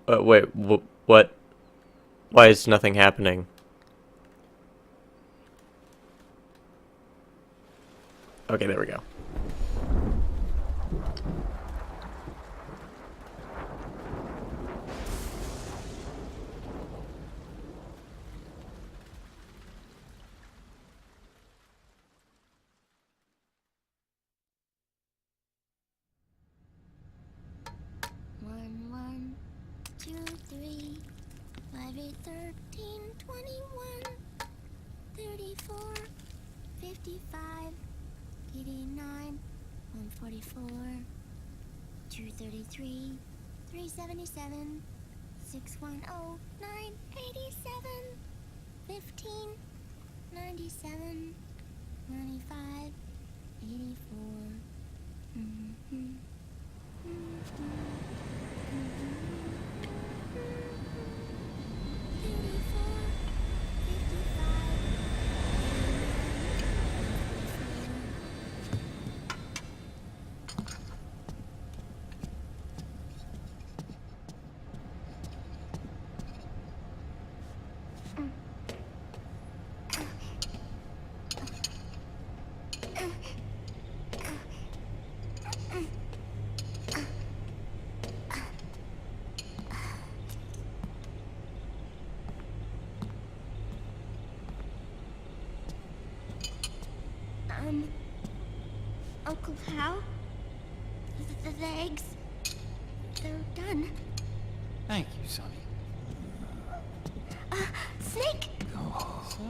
Wait, what? Why is nothing happening? Okay, there we go. One, one, two, three, 5, 8, 13, 21, 34, 55, 89, 144, 233, 377, 610, 987, 15, 97, 95, 84. Mm-hmm. Uncle Hal? The eggs? They're done. Thank you, Sonny. Snake!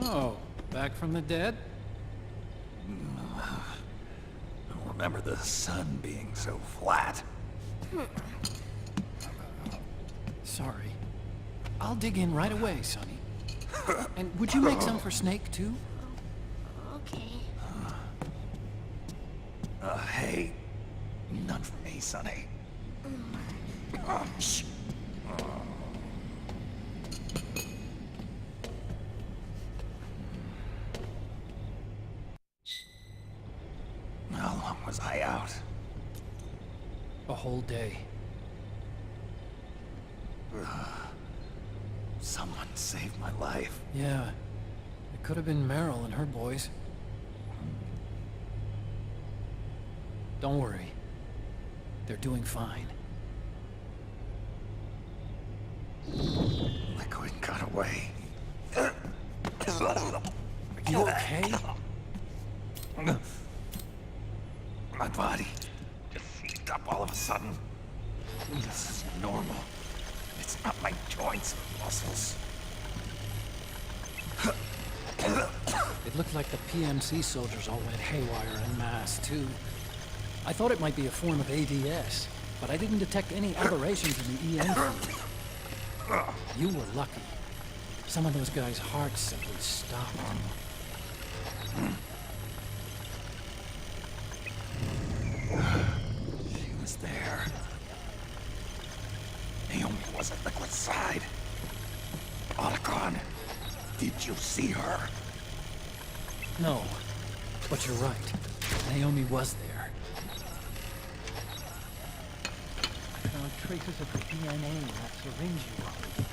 So, back from the dead? I don't remember the sun being so flat. Sorry. I'll dig in right away, Sonny. And would you make some for Snake, too? Okay. Hey, none for me, Sonny. Shh. How long was I out? A whole day. Someone saved my life. Yeah. It could have been Meryl and her boys. Don't worry. They're doing fine. Liquid got away. Are you okay? My body just seized up all of a sudden. This is normal. It's not my joints or muscles. It looked like the PMC soldiers all went haywire en masse, too. I thought it might be a form of ADS, but I didn't detect any aberrations in the EM field. You were lucky. Some of those guys' hearts simply stopped. She was there. Naomi was at Liquid's side. Otacon, did you see her? No, but you're right. Naomi was there. I found traces of the DNA in that syringe you offered.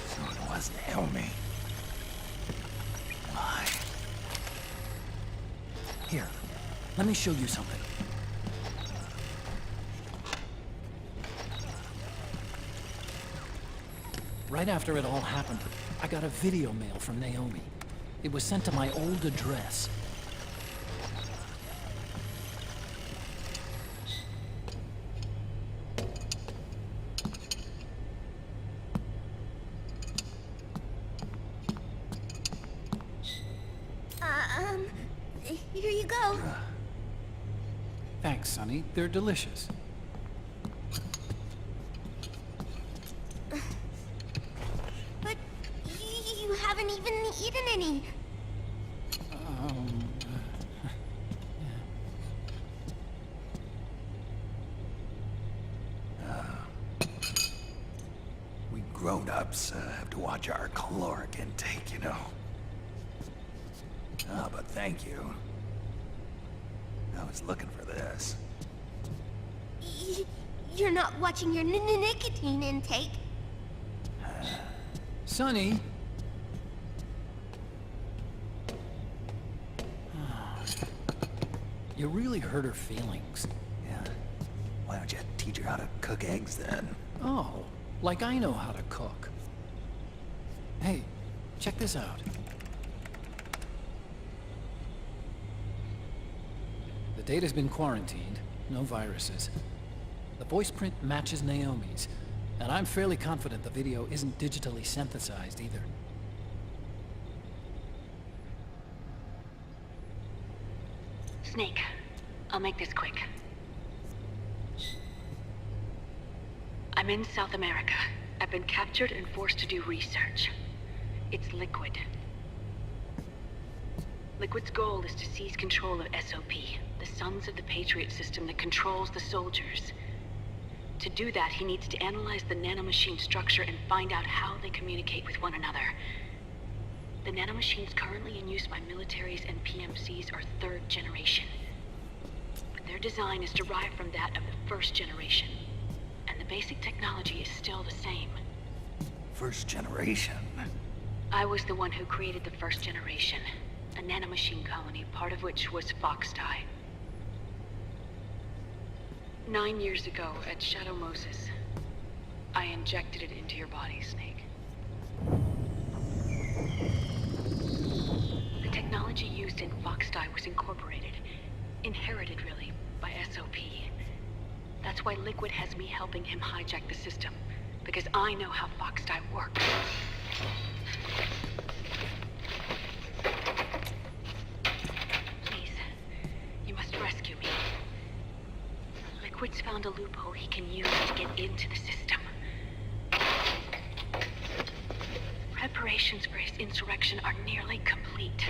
So it was Naomi. Why? Here, let me show you something. Right after it all happened, I got a video mail from Naomi. It was sent to my old address. Here you go. Thanks, Sonny. They're delicious. But you haven't even eaten any. Um... We grown-ups have to watch our caloric intake, you know. Ah, but thank you. I was looking for this. you're not watching your nicotine intake. Sonny! You really hurt her feelings. Yeah. Why don't you teach her how to cook eggs then? Oh, like I know how to cook. Hey, check this out. The data's been quarantined, no viruses. The voice print matches Naomi's, and I'm fairly confident the video isn't digitally synthesized either. Snake, I'll make this quick. I'm in South America. I've been captured and forced to do research. It's Liquid. Liquid's goal is to seize control of SOP, the Sons of the Patriot system that controls the soldiers. To do that, he needs to analyze the nanomachine structure and find out how they communicate with one another. The nanomachines currently in use by militaries and PMCs are third generation. But their design is derived from that of the first generation. And the basic technology is still the same. First generation. I was the one who created the first generation. A nanomachine colony, part of which was Foxdie. 9 years ago at Shadow Moses, I injected it into your body, Snake. The technology used in Foxdie was incorporated, inherited really, by SOP. That's why Liquid has me helping him hijack the system, because I know how Foxdie works. Please, you must rescue me. Liquid's found a loophole he can use to get into the system. Preparations for his insurrection are nearly complete.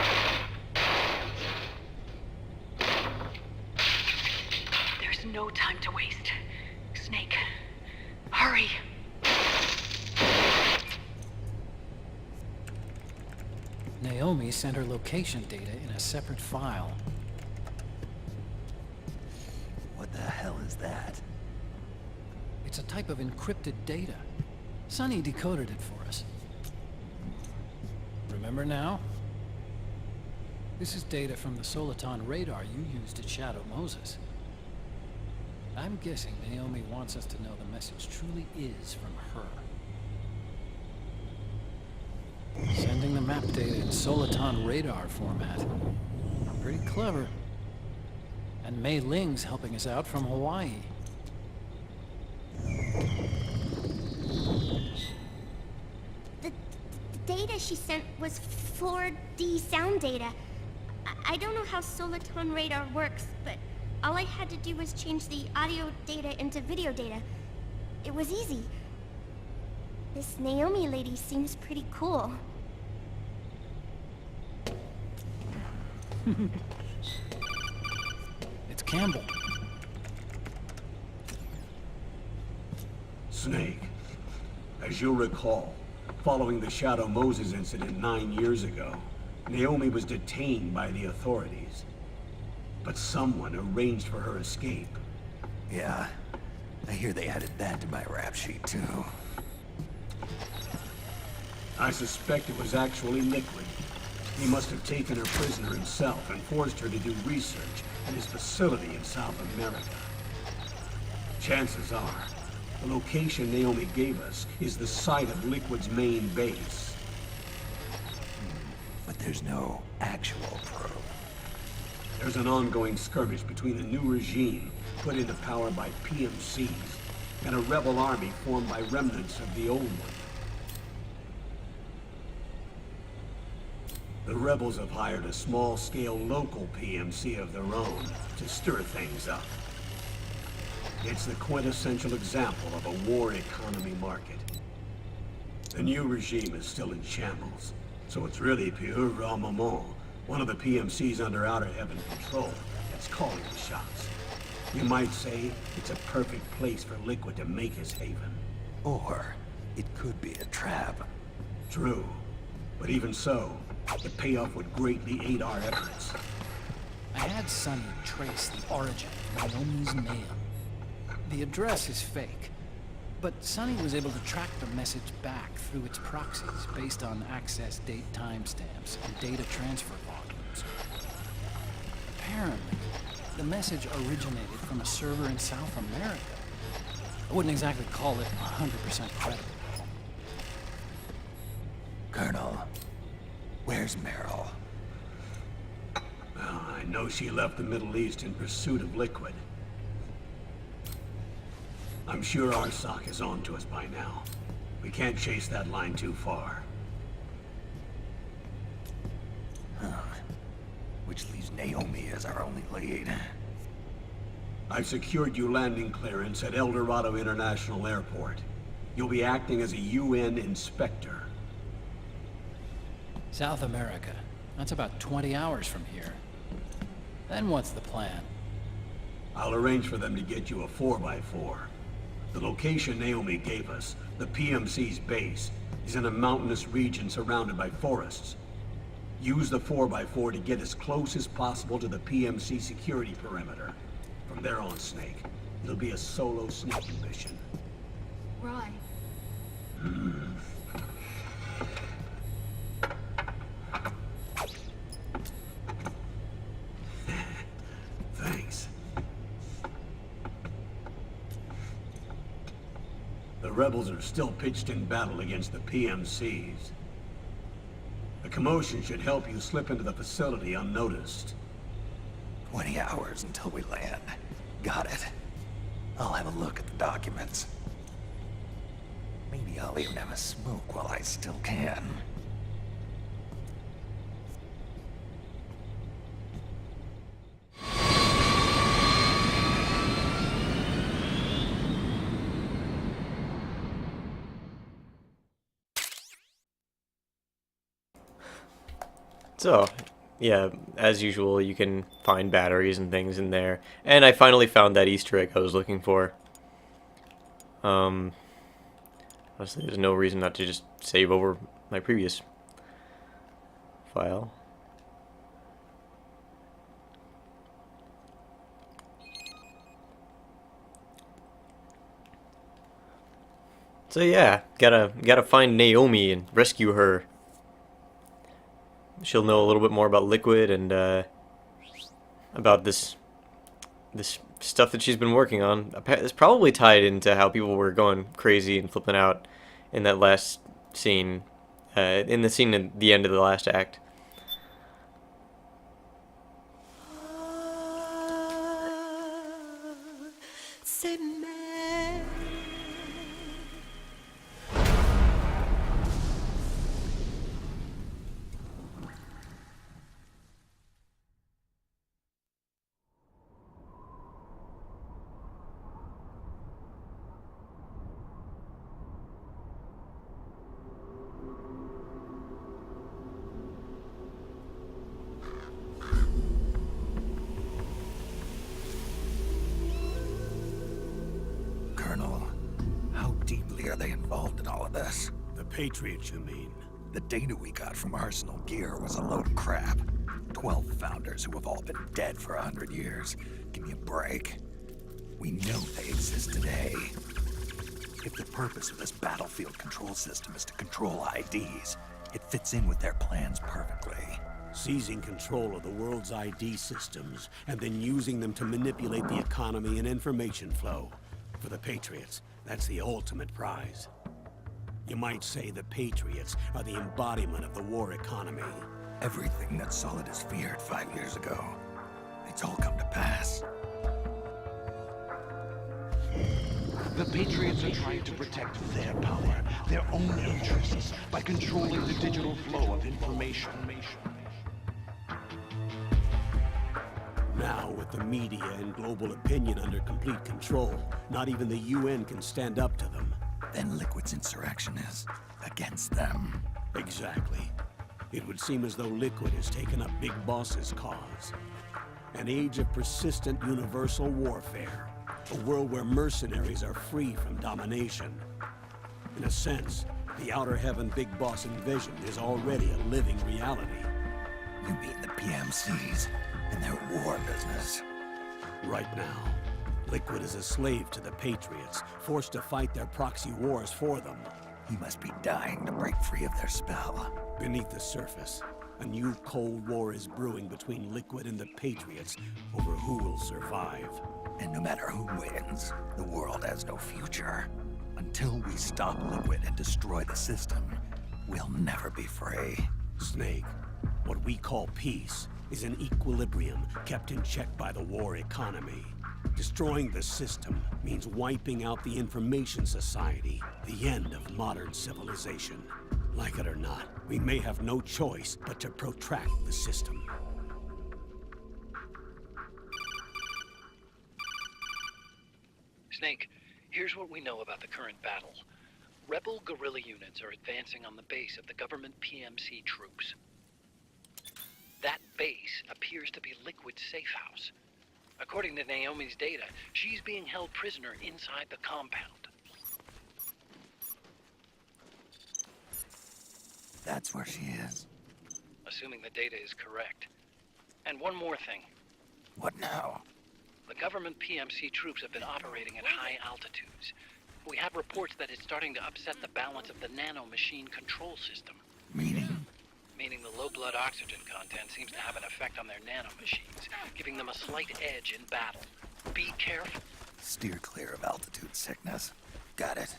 There's no time to waste. Snake, hurry! Naomi sent her location data in a separate file. What the hell is that? It's a type of encrypted data. Sonny decoded it for us. Remember now? This is data from the Soliton radar you used at Shadow Moses. I'm guessing Naomi wants us to know the message truly is from her. Sending the map data in Soliton radar format. Pretty clever. And Mei Ling's helping us out from Hawaii. The data she sent was 4D sound data. I don't know how Soliton radar works, but all I had to do was change the audio data into video data. It was easy. This Naomi lady seems pretty cool. It's Campbell. Snake, as you'll recall, following the Shadow Moses incident 9 years ago, Naomi was detained by the authorities. But someone arranged for her escape. Yeah, I hear they added that to my rap sheet too. I suspect it was actually Liquid. He must have taken her prisoner himself and forced her to do research at his facility in South America. Chances are, the location Naomi gave us is the site of Liquid's main base. But there's no actual proof. There's an ongoing skirmish between the new regime put into power by PMCs and a rebel army formed by remnants of the old one. The rebels have hired a small-scale local PMC of their own to stir things up. It's the quintessential example of a war economy market. The new regime is still in shambles, so it's really Pure Ramamon, one of the PMCs under Outer Heaven control, that's calling the shots. You might say it's a perfect place for Liquid to make his haven. Or it could be a trap. True, but even so, the payoff would greatly aid our efforts. I had Sonny trace the origin of Naomi's mail. The address is fake, but Sonny was able to track the message back through its proxies based on access date timestamps and data transfer volumes. Apparently, the message originated from a server in South America. I wouldn't exactly call it 100% credible. Colonel, where's Meryl? Well, I know she left the Middle East in pursuit of Liquid. I'm sure Arsak is on to us by now. We can't chase that line too far. Which leaves Naomi as our only lead. I've secured you landing clearance at El Dorado International Airport. You'll be acting as a UN inspector. South America. That's about 20 hours from here. Then what's the plan? I'll arrange for them to get you a 4x4. The location Naomi gave us, the PMC's base, is in a mountainous region surrounded by forests. Use the 4x4 to get as close as possible to the PMC security perimeter. From there on, Snake, it'll be a solo sneaking mission. Right. Thanks. The rebels are still pitched in battle against the PMCs. The commotion should help you slip into the facility unnoticed. 20 hours until we land. Got it. I'll have a look at the documents. Maybe I'll even have a smoke while I still can. So, yeah, as usual, you can find batteries and things in there. And I finally found that Easter egg I was looking for. Honestly, there's no reason not to just save over my previous file. So yeah, gotta find Naomi and rescue her. She'll know a little bit more about Liquid and about this stuff that she's been working on. It's probably tied into how people were going crazy and flipping out in that last scene, in the scene at the end of the last act. Colonel, how deeply are they involved in all of this? The Patriots, you mean? The data we got from Arsenal Gear was a load of crap. 12 founders who have all been dead for 100 years. Give me a break. We know they exist today. If the purpose of this battlefield control system is to control IDs, it fits in with their plans perfectly. Seizing control of the world's ID systems and then using them to manipulate the economy and information flow. For the Patriots, that's the ultimate prize. You might say the Patriots are the embodiment of the war economy. Everything that Solidus feared 5 years ago, it's all come to pass. The Patriots are trying to protect their power, their own interests, by controlling the digital flow of information. Now, with the media and global opinion under complete control, not even the UN can stand up to them. Then Liquid's insurrection is against them. Exactly. It would seem as though Liquid has taken up Big Boss's cause. An age of persistent universal warfare. A world where mercenaries are free from domination. In a sense, the Outer Heaven Big Boss envisioned is already a living reality. You mean the PMCs and their war business? Right now, Liquid is a slave to the Patriots, forced to fight their proxy wars for them. He must be dying to break free of their spell. Beneath the surface, a new Cold War is brewing between Liquid and the Patriots over who will survive. And no matter who wins, the world has no future. Until we stop Liquid and destroy the system, we'll never be free. Snake, what we call peace is an equilibrium kept in check by the war economy. Destroying the system means wiping out the information society, the end of modern civilization. Like it or not, we may have no choice but to protract the system. Snake, here's what we know about the current battle. Rebel guerrilla units are advancing on the base of the government PMC troops. That base appears to be Liquid's safe house. According to Naomi's data, she's being held prisoner inside the compound. That's where she is. Assuming the data is correct. And one more thing. What now? The government PMC troops have been operating at high altitudes. We have reports that it's starting to upset the balance of the nanomachine control system. Meaning? Meaning the low blood oxygen content seems to have an effect on their nanomachines, giving them a slight edge in battle. Be careful. Steer clear of altitude sickness. Got it.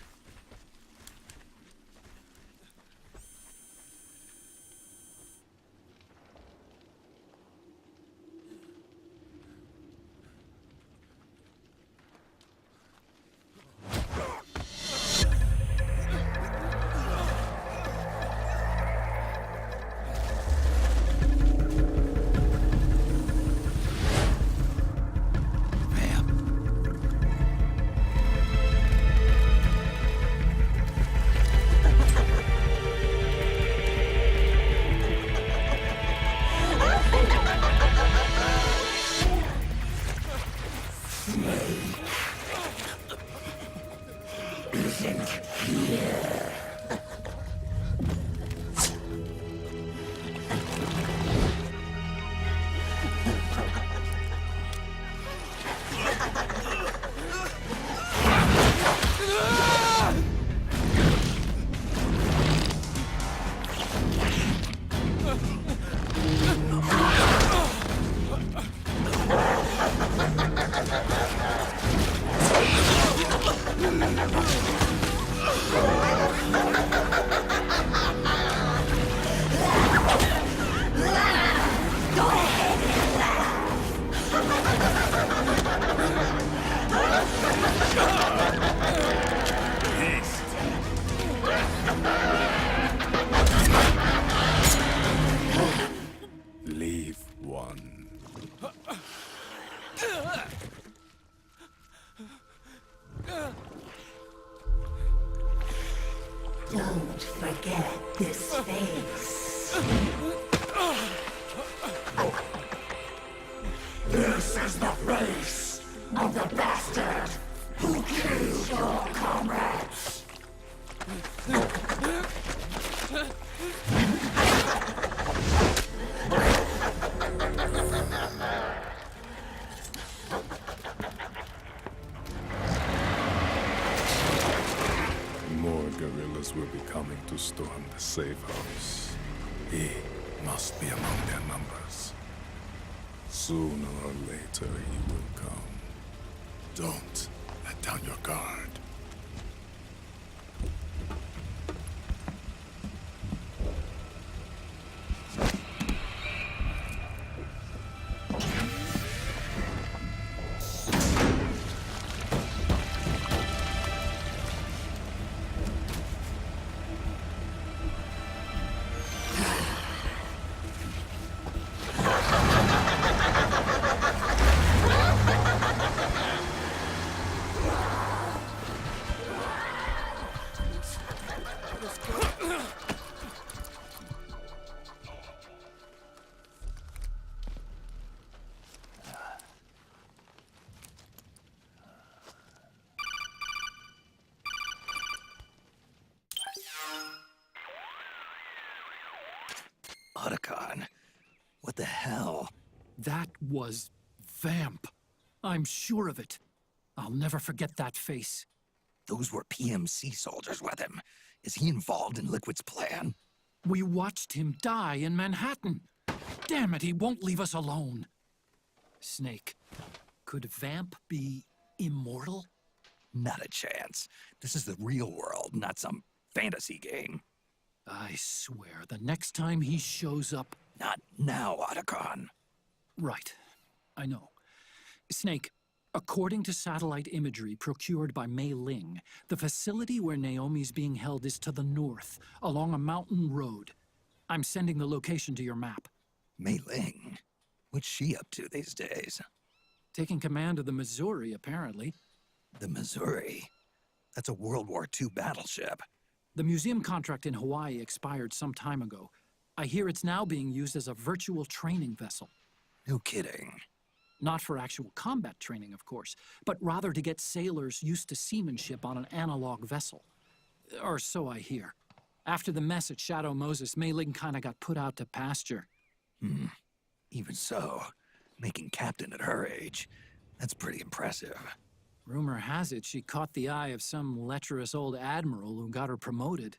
Leave one. Don't forget this face. This is the face of the bastard who killed your comrades. More guerrillas will be coming to storm the safe house. He must be among their numbers. Sooner or later he will come. Don't let down your guard. Otacon? What the hell? That was Vamp. I'm sure of it. I'll never forget that face. Those were PMC soldiers with him. Is he involved in Liquid's plan? We watched him die in Manhattan. Damn it, he won't leave us alone. Snake, could Vamp be immortal? Not a chance. This is the real world, not some fantasy game. I swear, the next time he shows up... Not now, Otacon. Right. I know. Snake, according to satellite imagery procured by Mei Ling, the facility where Naomi's being held is to the north, along a mountain road. I'm sending the location to your map. Mei Ling? What's she up to these days? Taking command of the Missouri, apparently. The Missouri? That's a World War II battleship. The museum contract in Hawaii expired some time ago. I hear it's now being used as a virtual training vessel. No kidding. Not for actual combat training, of course, but rather to get sailors used to seamanship on an analog vessel. Or so I hear. After the mess at Shadow Moses, Mei Ling kinda got put out to pasture. Even so, making captain at her age, that's pretty impressive. Rumor has it she caught the eye of some lecherous old admiral who got her promoted.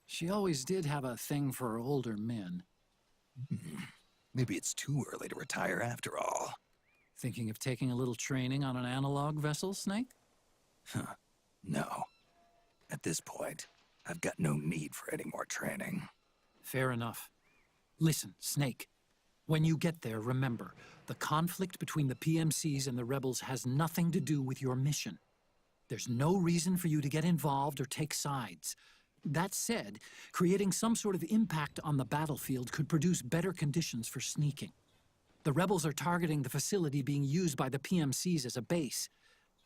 She always did have a thing for older men. Maybe it's too early to retire after all. Thinking of taking a little training on an analog vessel, Snake? No. At this point, I've got no need for any more training. Fair enough. Listen, Snake. When you get there, remember, the conflict between the PMCs and the rebels has nothing to do with your mission. There's no reason for you to get involved or take sides. That said, creating some sort of impact on the battlefield could produce better conditions for sneaking. The rebels are targeting the facility being used by the PMCs as a base.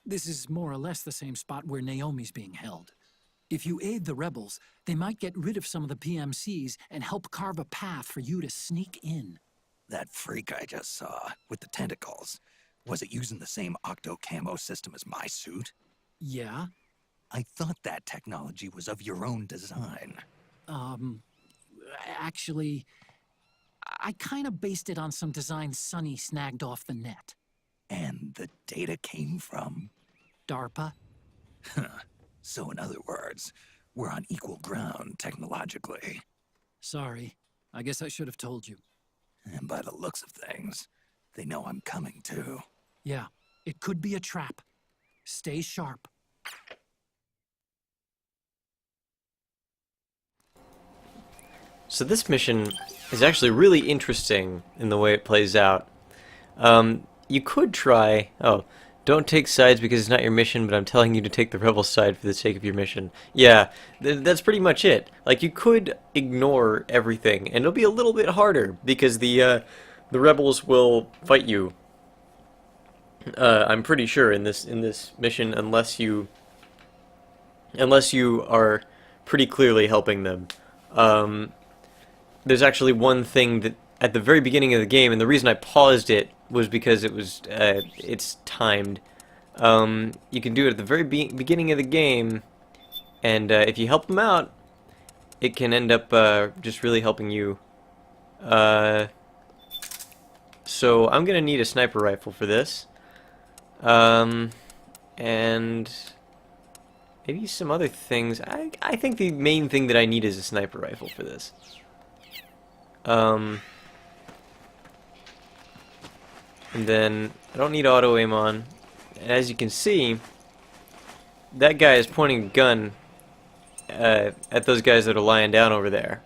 This is more or less the same spot where Naomi's being held. If you aid the rebels, they might get rid of some of the PMCs and help carve a path for you to sneak in. That freak I just saw, with the tentacles, was it using the same octo-camo system as my suit? Yeah? I thought that technology was of your own design. Actually, I kind of based it on some designs Sonny snagged off the net. And the data came from? DARPA? So in other words, we're on equal ground technologically. Sorry. I guess I should have told you. And by the looks of things, they know I'm coming too. Yeah, it could be a trap. Stay sharp. So this mission is actually really interesting in the way it plays out. You could try... Oh, don't take sides because it's not your mission, but I'm telling you to take the rebel side for the sake of your mission. Yeah, that's pretty much it. Like, you could ignore everything, and it'll be a little bit harder, because the rebels will fight you. I'm pretty sure in this mission, unless you are pretty clearly helping them. There's actually one thing that at the very beginning of the game, and the reason I paused it was because it was it's timed. You can do it at the very beginning of the game, and if you help them out, it can end up just really helping you. So I'm gonna need a sniper rifle for this, and maybe some other things. I think the main thing that I need is a sniper rifle for this. And then I don't need auto aim on. As you can see, that guy is pointing a gun at those guys that are lying down over there.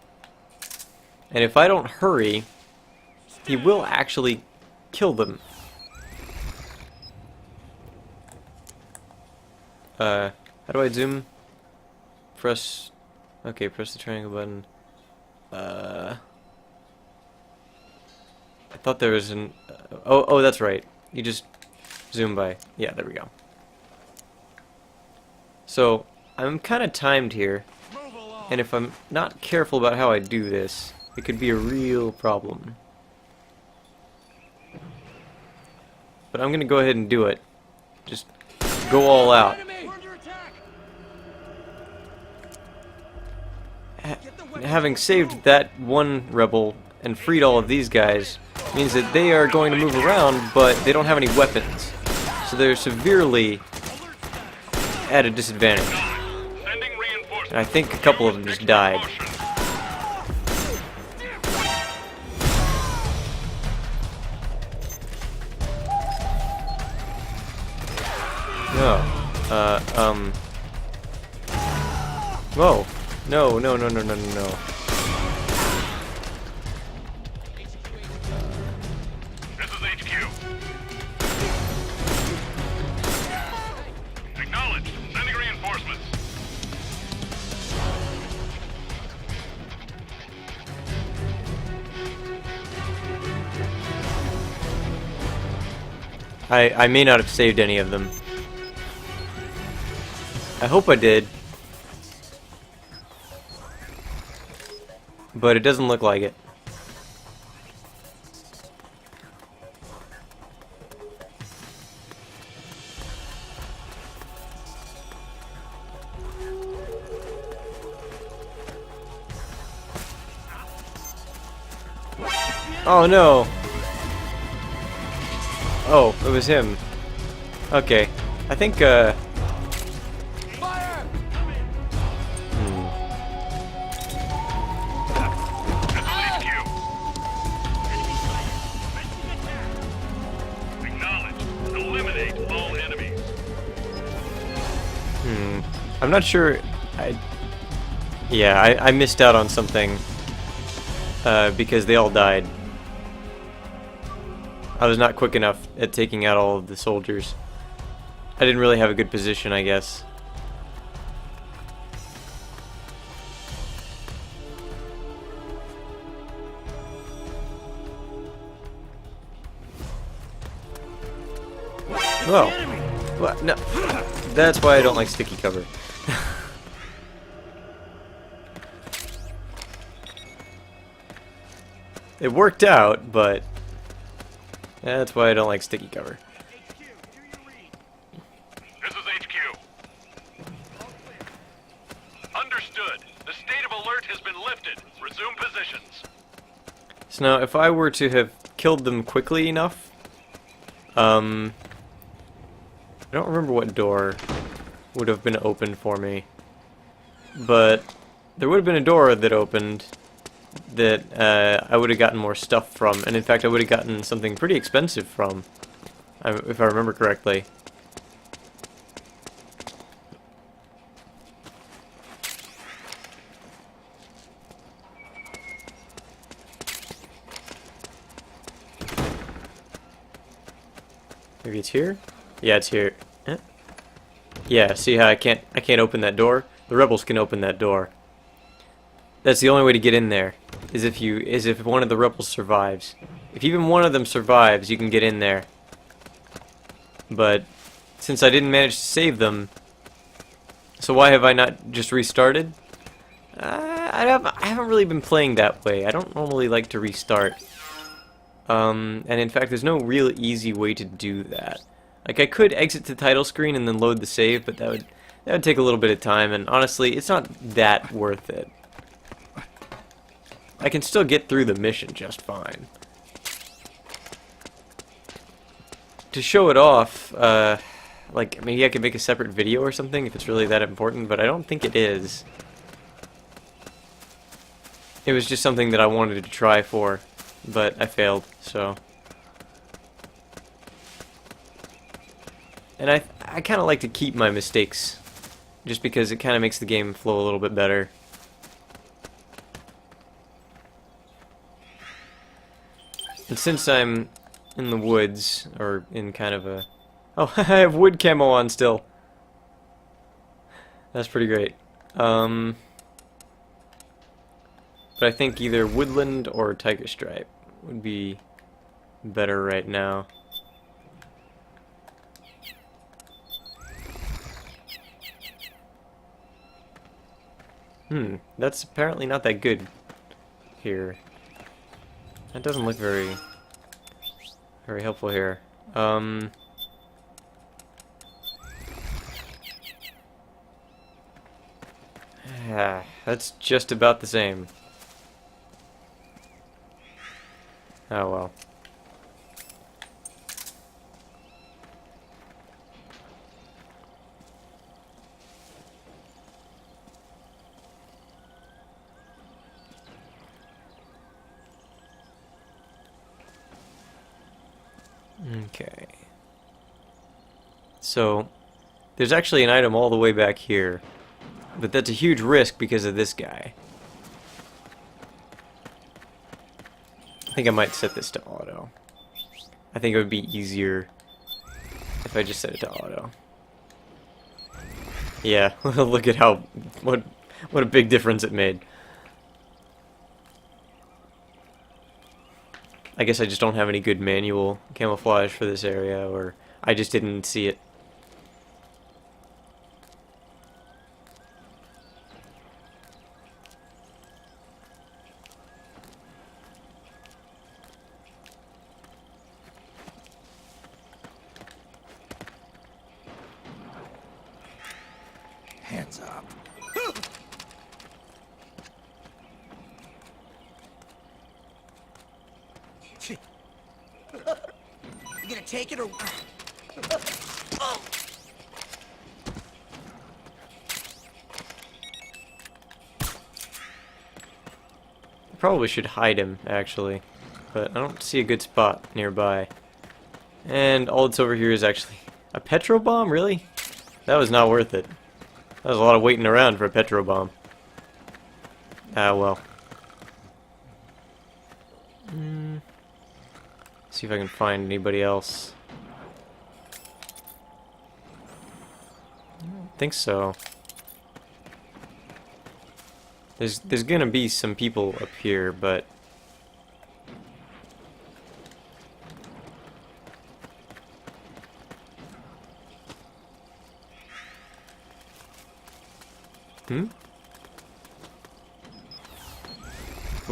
And if I don't hurry, he will actually kill them. How do I zoom? Press... Okay, press the triangle button. I thought there was an... oh, that's right. You just zoom by. Yeah, there we go. So, I'm kind of timed here. And if I'm not careful about how I do this, it could be a real problem. But I'm going to go ahead and do it. Just go all out. Having saved that one rebel and freed all of these guys means that they are going to move around, but they don't have any weapons. So they're severely at a disadvantage. And I think a couple of them just died. No. Whoa. No, no, no, no, no, no, no. This is HQ. Acknowledged. Sending reinforcements. I may not have saved any of them. I hope I did. But it doesn't look like it. Oh no! Oh, it was him. Okay. I think, I'm not sure. I missed out on something because they all died. I was not quick enough at taking out all of the soldiers. I didn't really have a good position, I guess. Whoa. What? No. That's why I don't like sticky cover. It worked out, but that's why I don't like sticky cover. This is HQ. Understood. The state of alert has been lifted. Resume positions. So now, if I were to have killed them quickly enough, I don't remember what door would have been open for me, but there would have been a door that opened that I would have gotten more stuff from, and in fact I would have gotten something pretty expensive from, if I remember correctly. Maybe it's here? Yeah, it's here. Eh? Yeah, see how I can't open that door? The rebels can open that door. That's the only way to get in there, is if one of the rebels survives. If even one of them survives, you can get in there. But since I didn't manage to save them, so why have I not just restarted? I haven't really been playing that way. I don't normally like to restart. And in fact, there's no real easy way to do that. Like, I could exit the title screen and then load the save, but that would take a little bit of time, and honestly, it's not that worth it. I can still get through the mission just fine. To show it off, like, maybe I could make a separate video or something if it's really that important, but I don't think it is. It was just something that I wanted to try for, but I failed, so. And I kind of like to keep my mistakes, just because it kind of makes the game flow a little bit better. And since I'm in the woods, or in kind of a... Oh, I have wood camo on still. That's pretty great. But I think either woodland or tiger stripe would be better right now. That's apparently not that good here. That doesn't look very helpful here. That's just about the same. Oh well. Okay. So, there's actually an item all the way back here. But that's a huge risk because of this guy. I think I might set this to auto. I think it would be easier if I just set it to auto. Yeah, look at how what a big difference it made. I guess I just don't have any good manual camouflage for this area, or I just didn't see it. Hands up. You gonna take it or... I probably should hide him, actually. But I don't see a good spot nearby. And all that's over here is actually a petro bomb, really? That was not worth it. That was a lot of waiting around for a petro bomb. Ah, well. See if I can find anybody else. I don't think so. There's gonna be some people up here, but people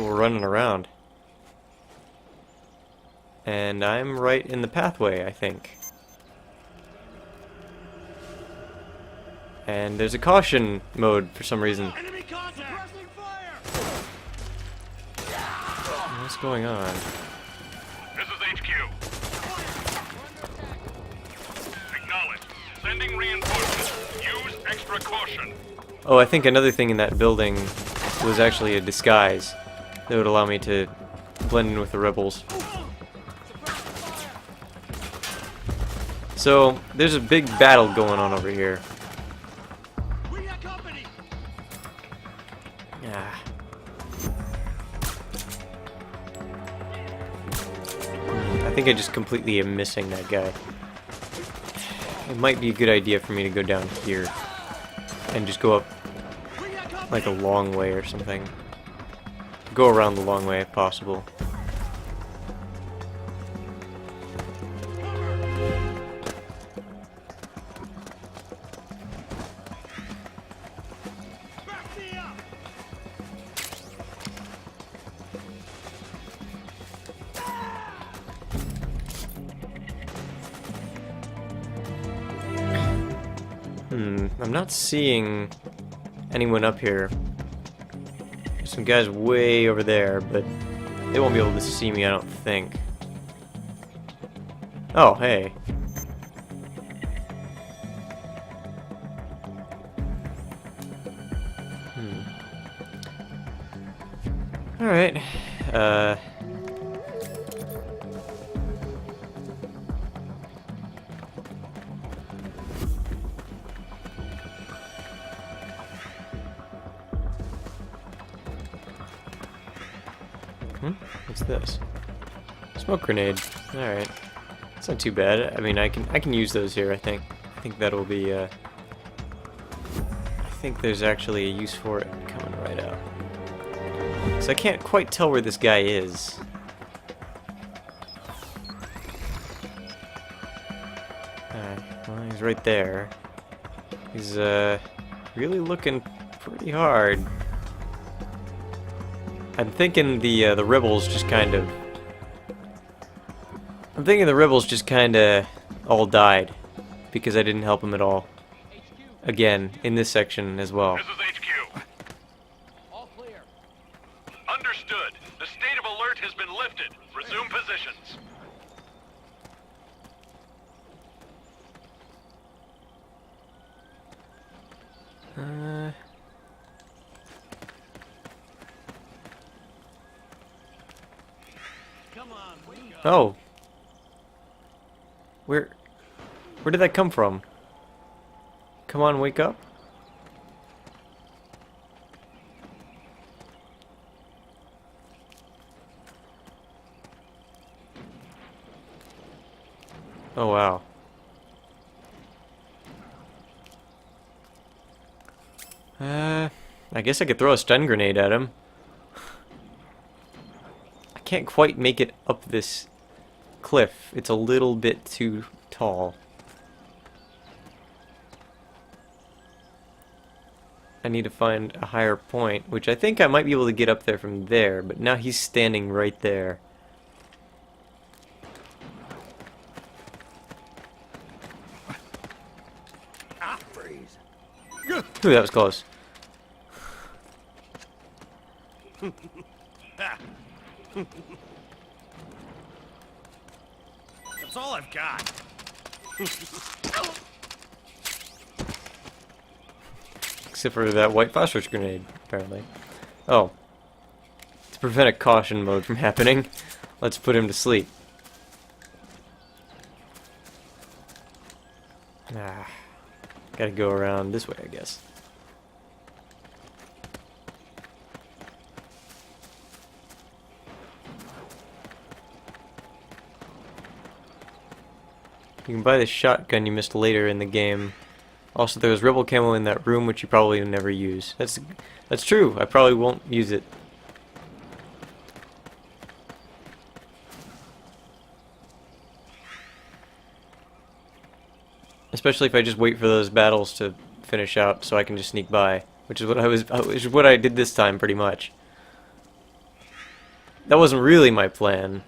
were running around. And I'm right in the pathway, I think. And there's a caution mode for some reason. Enemy contact! What's going on? This is HQ. Acknowledged. Sending reinforcements. Use extra caution. Oh, I think another thing in that building was actually a disguise that would allow me to blend in with the rebels. So, there's a big battle going on over here. Ah. I think I just completely am missing that guy. It might be a good idea for me to go down here and just go up like a long way or something. Go around the long way if possible. I'm not seeing anyone up here. There's some guys way over there, but they won't be able to see me, I don't think. Oh, hey. Alright. What's this? Smoke grenade. Alright. It's not too bad. I mean, I can use those here, I think. I think that'll be, I think there's actually a use for it coming right up. So I can't quite tell where this guy is. Alright, well, he's right there. He's, really looking pretty hard. I'm thinking the rebels just kind of... I'm thinking the rebels just kind of all died because I didn't help them at all. Again, in this section as well. This is HQ. All clear. Understood. The state of alert has been lifted. Resume positions. Oh. Where did that come from? Come on, wake up. Oh, wow. I guess I could throw a stun grenade at him. I can't quite make it up this cliff. It's a little bit too tall. I need to find a higher point, which I think I might be able to get up there from there, but now he's standing right there. Ooh, that was close. That's all I've got. Except for that white phosphorus grenade, apparently. Oh. To prevent a caution mode from happening, let's put him to sleep. Ah. Gotta go around this way, I guess. You can buy the shotgun you missed later in the game. Also, there was rebel camo in that room, which you probably will never use. That's true. I probably won't use it. Especially if I just wait for those battles to finish out, so I can just sneak by, which is what I did this time, pretty much. That wasn't really my plan,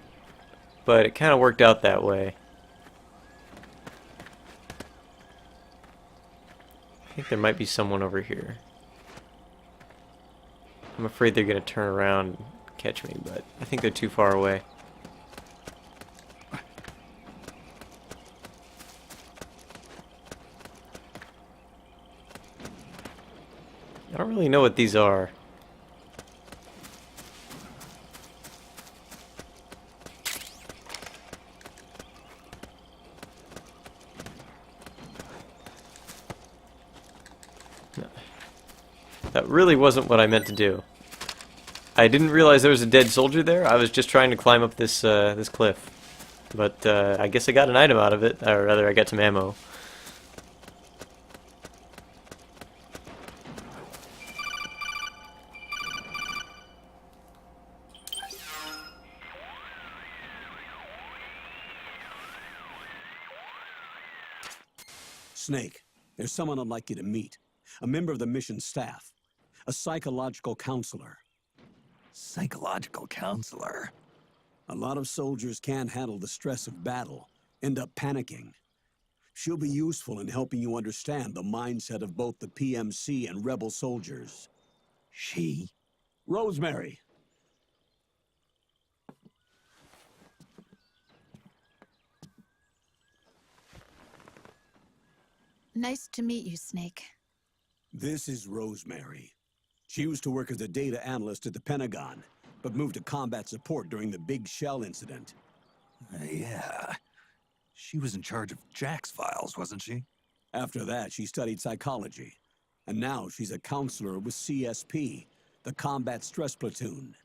but it kind of worked out that way. I think there might be someone over here. I'm afraid they're going to turn around and catch me, but I think they're too far away. I don't really know what these are. That really wasn't what I meant to do. I didn't realize there was a dead soldier there. I was just trying to climb up this this cliff. But I guess I got an item out of it, or rather I got some ammo. Snake, there's someone I'd like you to meet. A member of the mission staff. A psychological counselor. Psychological counselor? A lot of soldiers can't handle the stress of battle, end up panicking. She'll be useful in helping you understand the mindset of both the PMC and rebel soldiers. She? Rosemary. Nice to meet you, Snake. This is Rosemary. She used to work as a data analyst at the Pentagon, but moved to combat support during the Big Shell incident. Yeah. She was in charge of Jack's files, wasn't she? After that, she studied psychology. And now she's a counselor with CSP, the Combat Stress Platoon.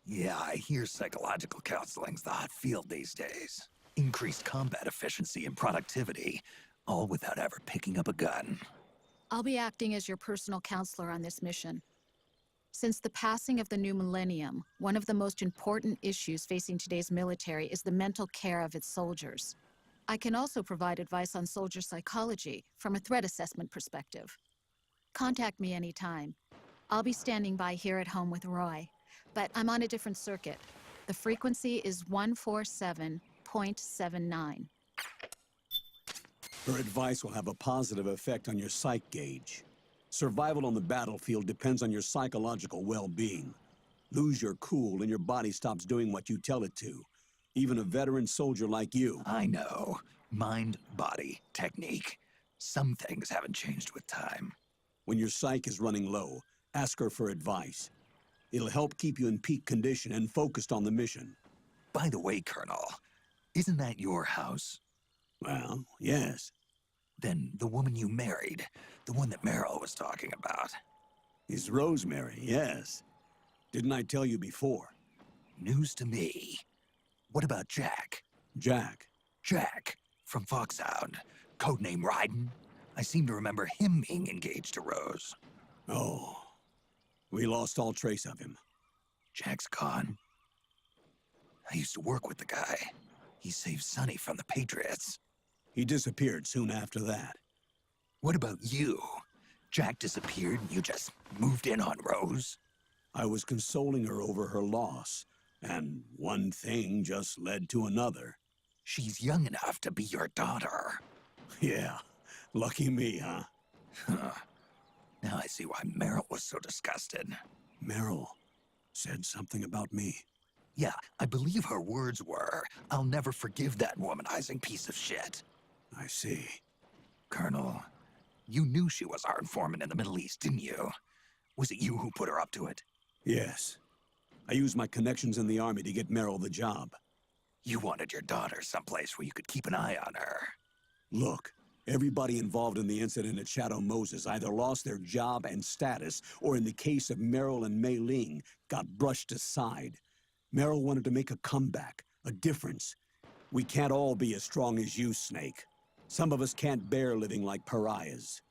Yeah, I hear psychological counseling's the hot field these days. Increased combat efficiency and productivity, all without ever picking up a gun. I'll be acting as your personal counselor on this mission. Since the passing of the new millennium, one of the most important issues facing today's military is the mental care of its soldiers. I can also provide advice on soldier psychology from a threat assessment perspective. Contact me anytime. I'll be standing by here at home with Roy, but I'm on a different circuit. The frequency is 147.79. Her advice will have a positive effect on your psych gauge. Survival on the battlefield depends on your psychological well-being. Lose your cool and your body stops doing what you tell it to. Even a veteran soldier like you. I know. Mind, body, technique. Some things haven't changed with time. When your psyche is running low, ask her for advice. It'll help keep you in peak condition and focused on the mission. By the way, Colonel, isn't that your house? Well, yes. Then the woman you married, the one that Meryl was talking about. Is Rosemary, yes. Didn't I tell you before? News to me. What about Jack? Jack. Jack, from Foxhound. Codename Raiden. I seem to remember him being engaged to Rose. Oh. We lost all trace of him. Jack's gone. I used to work with the guy. He saved Sonny from the Patriots. He disappeared soon after that. What about you? Jack disappeared and you just moved in on Rose? I was consoling her over her loss, and one thing just led to another. She's young enough to be your daughter. Yeah, lucky me, huh? Now I see why Meryl was so disgusted. Meryl said something about me. Yeah, I believe her words were, "I'll never forgive that womanizing piece of shit." I see. Colonel, you knew she was our informant in the Middle East, didn't you? Was it you who put her up to it? Yes. I used my connections in the army to get Meryl the job. You wanted your daughter someplace where you could keep an eye on her. Look, everybody involved in the incident at Shadow Moses either lost their job and status, or in the case of Meryl and Mei Ling, got brushed aside. Meryl wanted to make a comeback, a difference. We can't all be as strong as you, Snake. Some of us can't bear living like pariahs.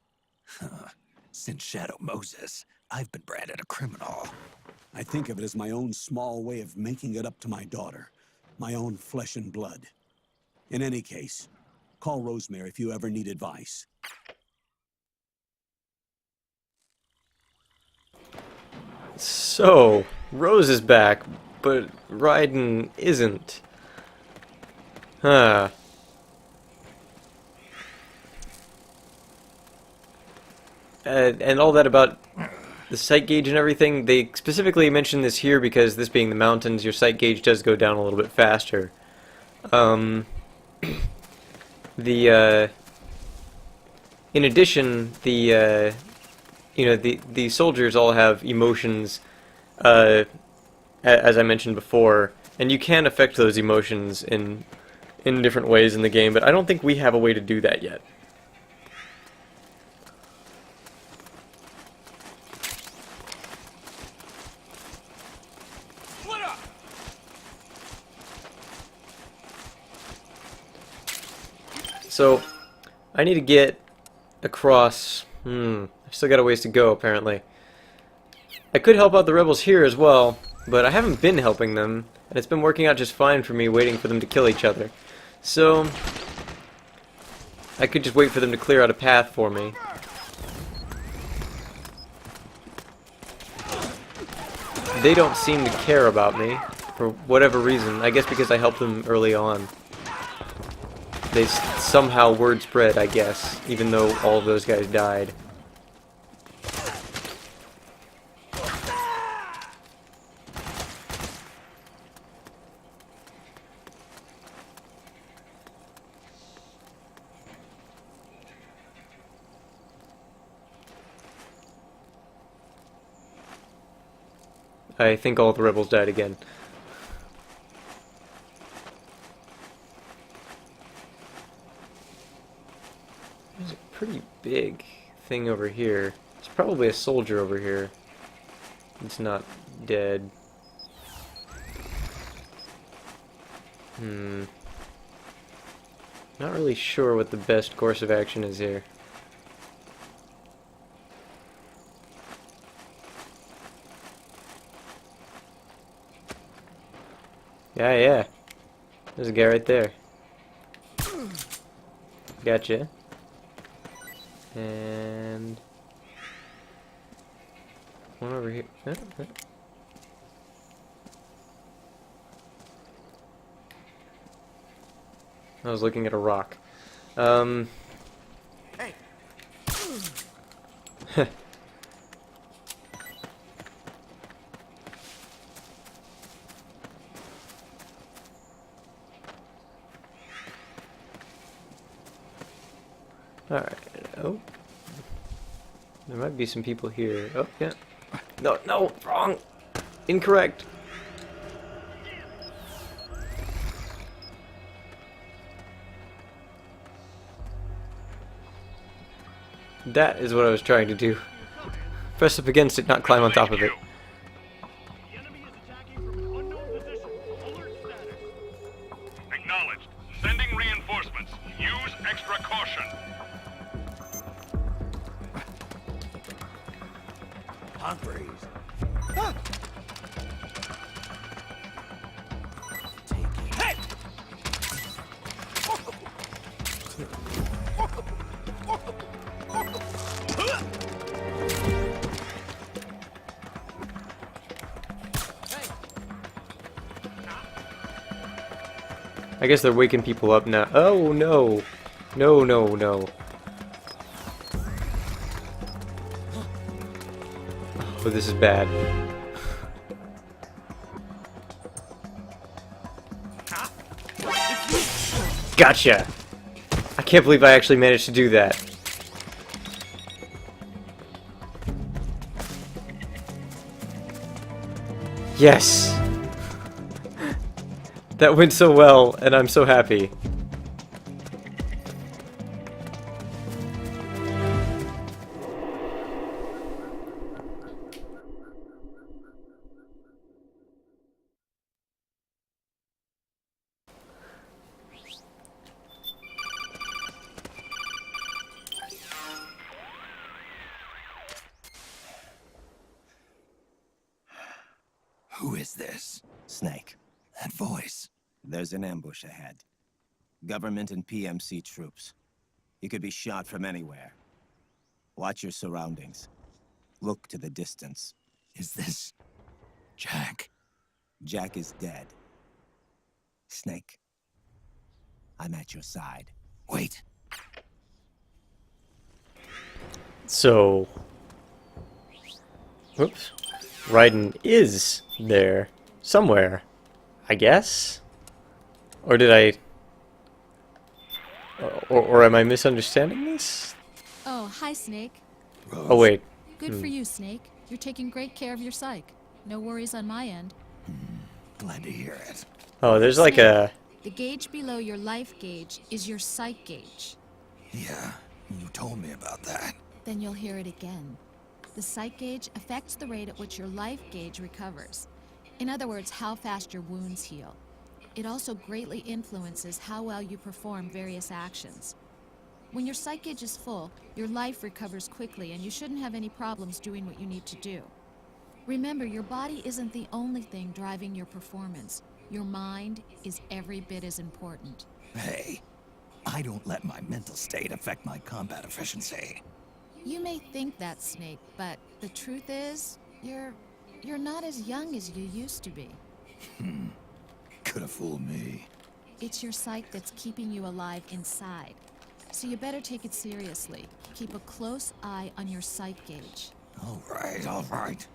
Since Shadow Moses, I've been branded a criminal. I think of it as my own small way of making it up to my daughter. My own flesh and blood. In any case, call Rosemary if you ever need advice. So, Rose is back, but Raiden isn't. Huh. And all that about the sight gauge and everything, they specifically mention this here because this being the mountains, your sight gauge does go down a little bit faster. In addition, the soldiers all have emotions, as I mentioned before, and you can affect those emotions in different ways in the game, but I don't think we have a way to do that yet. So, I need to get across. I've still got a ways to go, apparently. I could help out the rebels here as well, but I haven't been helping them, and it's been working out just fine for me waiting for them to kill each other. So, I could just wait for them to clear out a path for me. They don't seem to care about me, for whatever reason. I guess because I helped them early on. They somehow word spread, I guess, even though all of those guys died. I think all the rebels died again. There's a pretty big thing over here. It's probably a soldier over here. It's not dead. Not really sure what the best course of action is here. Yeah. There's a guy right there. Gotcha. And one over here. I was looking at a rock. Hey. Alright. Oh. There might be some people here. Oh, yeah. No, wrong. Incorrect. That is what I was trying to do. Press up against it, not climb on top of it. The enemy is attacking from an unknown position. Alert status. Acknowledged. Sending reinforcements. Use extra caution. Humphreys. I guess they're waking people up now. Oh no. No, no, no. Oh, this is bad. Gotcha! I can't believe I actually managed to do that. Yes! That went so well, and I'm so happy. Who is this? Snake. That voice. There's an ambush ahead. Government and PMC troops. You could be shot from anywhere. Watch your surroundings. Look to the distance. Is this Jack? Jack is dead. Snake. I'm at your side. Wait. So... Whoops. Raiden is there. Somewhere. I guess? Or did I... Or am I misunderstanding this? Oh, hi, Snake. Rose. Oh, wait. Good for you, Snake. You're taking great care of your psych. No worries on my end. Glad to hear it. Oh, there's like a... The gauge below your life gauge is your psych gauge. Yeah, you told me about that. Then you'll hear it again. The psych gauge affects the rate at which your life gauge recovers. In other words, how fast your wounds heal. It also greatly influences how well you perform various actions. When your psych gauge is full, your life recovers quickly and you shouldn't have any problems doing what you need to do. Remember, your body isn't the only thing driving your performance. Your mind is every bit as important. Hey, I don't let my mental state affect my combat efficiency. You may think that, Snake, but the truth is, you're not as young as you used to be. Could have fooled me. It's your psyche that's keeping you alive inside. So you better take it seriously. Keep a close eye on your psych gauge. All right, all right.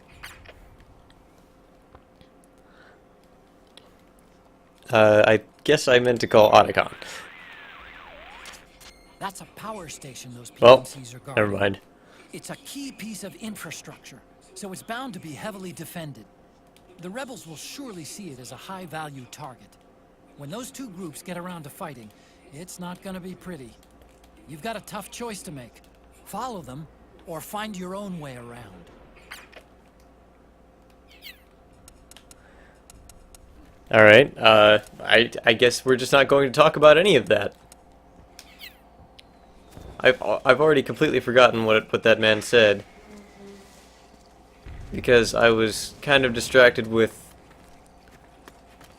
I guess I meant to call Otacon. That's a power station those Well, PMCs are guarding. never mind. It's a key piece of infrastructure, so it's bound to be heavily defended. The rebels will surely see it as a high-value target. When those two groups get around to fighting, it's not gonna be pretty. You've got a tough choice to make. Follow them, or find your own way around. Alright, I guess we're just not going to talk about any of that. I've already completely forgotten what that man said. Because I was kind of distracted with...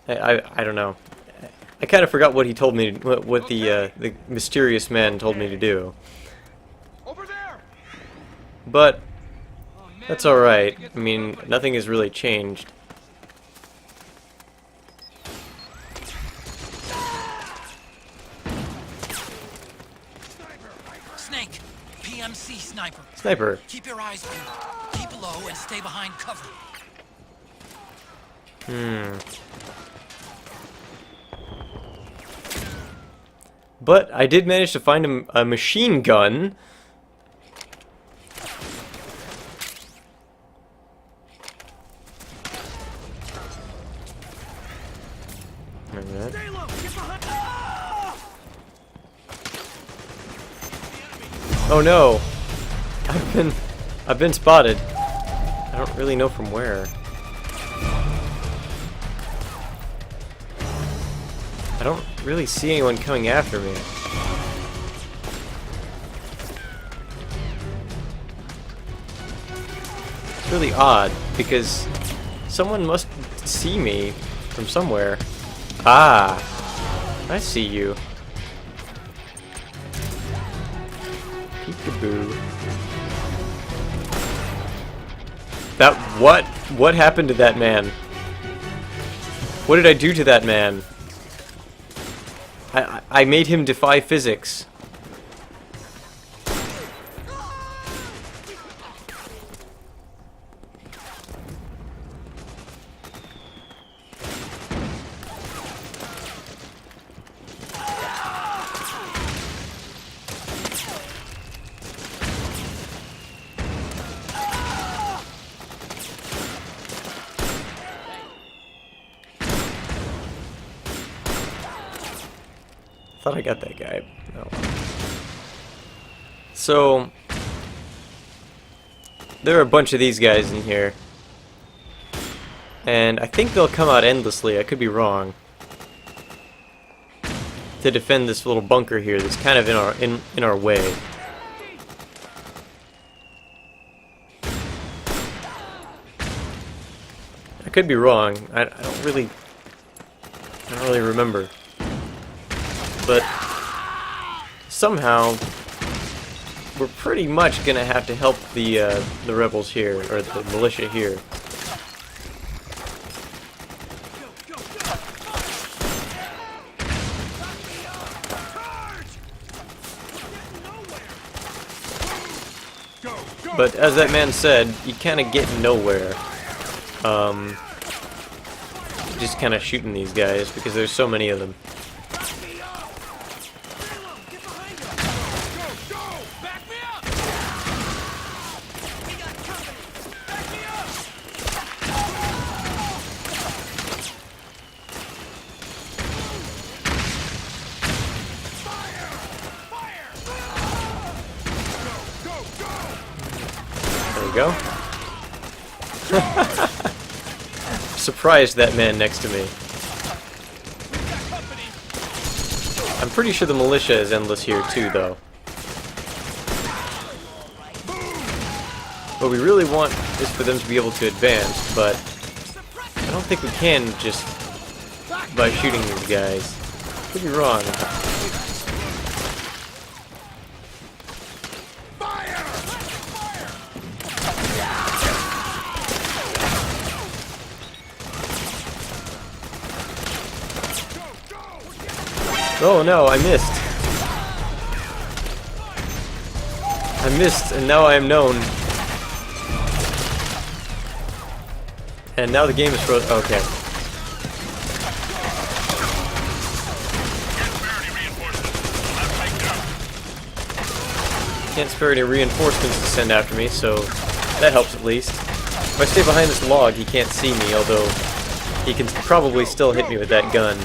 I don't know. I kind of forgot what he told me, what the mysterious man told me to do. Over there. But that's alright. I mean, nothing has really changed. Snake! PMC sniper! Sniper. Keep your eyes peeled. Keep low and stay behind cover. But I did manage to find a machine gun. Alright. Oh no! I've been spotted. I don't really know from where. I don't really see anyone coming after me. It's really odd because someone must see me from somewhere. Ah, I see you. Peekaboo. That what happened to that man? What did I do to that man? I made him defy physics. Thought I got that guy. No. So there are a bunch of these guys in here, and I think they'll come out endlessly. I could be wrong. To defend this little bunker here that's kind of in our way. I could be wrong. I don't really remember. But somehow we're pretty much gonna have to help the rebels here, or the militia here. But as that man said, you kind of get nowhere. Just kind of shooting these guys because there's so many of them. Go. Surprised that man next to me. I'm pretty sure the militia is endless here too, though. What we really want is for them to be able to advance, but I don't think we can just by shooting these guys. Could be wrong. Oh no, I missed. I missed, and now I am known. And now the game is frozen. Okay. Can't spare any reinforcements to send after me, so that helps at least. If I stay behind this log, he can't see me, although he can probably still hit me with that gun.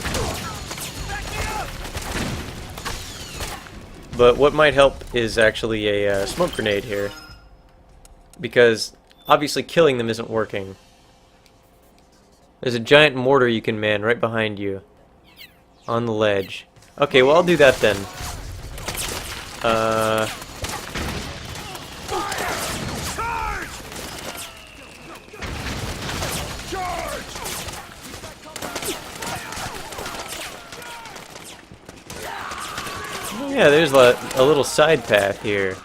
But what might help is actually a smoke grenade here. Because obviously killing them isn't working. There's a giant mortar you can man right behind you. On the ledge. Okay, well I'll do that then. Yeah, there's a little side path here.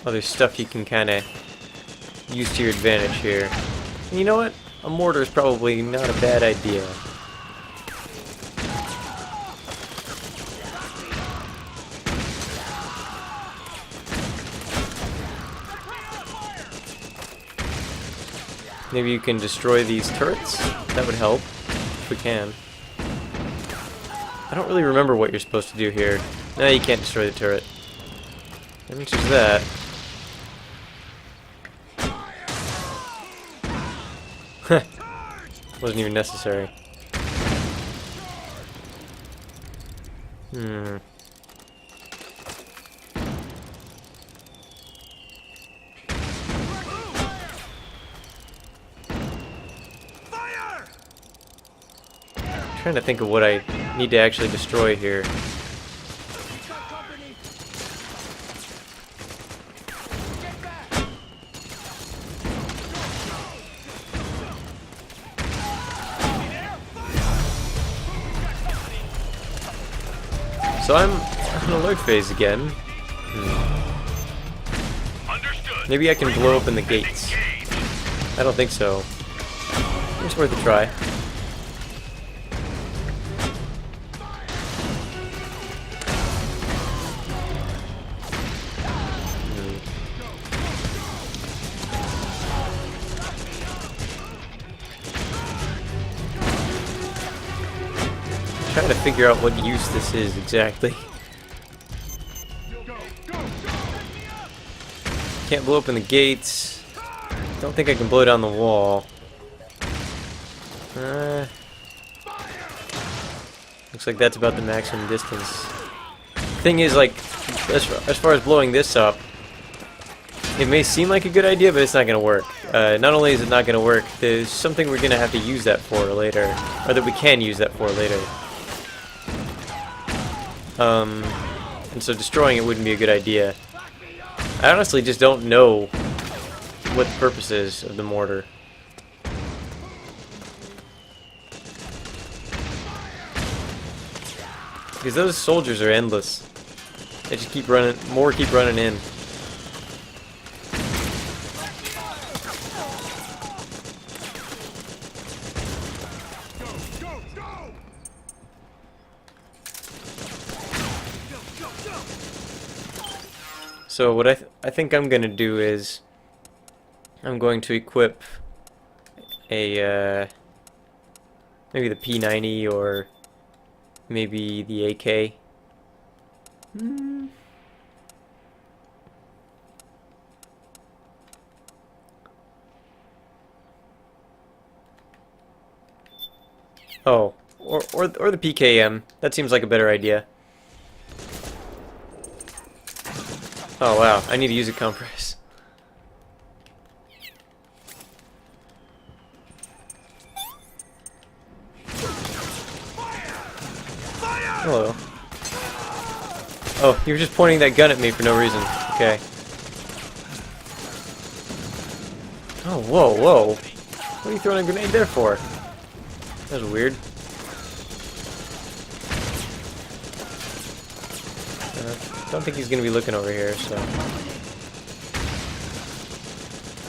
Oh, there's stuff you can kind of use to your advantage here. And you know what? A mortar is probably not a bad idea. Maybe you can destroy these turrets? That would help, if we can. I don't really remember what you're supposed to do here. No, you can't destroy the turret. That answers that. Wasn't even necessary. Hmm. Trying to think of what I need to actually destroy here. So I'm on alert phase again. Maybe I can blow open the gates. I don't think so. It's worth a try. Trying to figure out what use this is exactly. Can't blow open the gates. Don't think I can blow down the wall. Looks like that's about the maximum distance. Thing is, like, as far as blowing this up, it may seem like a good idea, but it's not going to work. Not only is it not going to work, there's something we're going to have to use that for later, or that we can use that for later. And so destroying it wouldn't be a good idea. I honestly just don't know what the purpose is of the mortar. Because those soldiers are endless. They just keep running, keep running in. So what I think I'm gonna do is I'm going to equip a maybe the P90 or maybe the AK. Oh, or the PKM. That seems like a better idea. Oh wow, I need to use a compress. Hello. Oh, you were just pointing that gun at me for no reason. Okay. Oh, whoa, whoa. What are you throwing a grenade there for? That was weird. Don't think he's gonna be looking over here, so.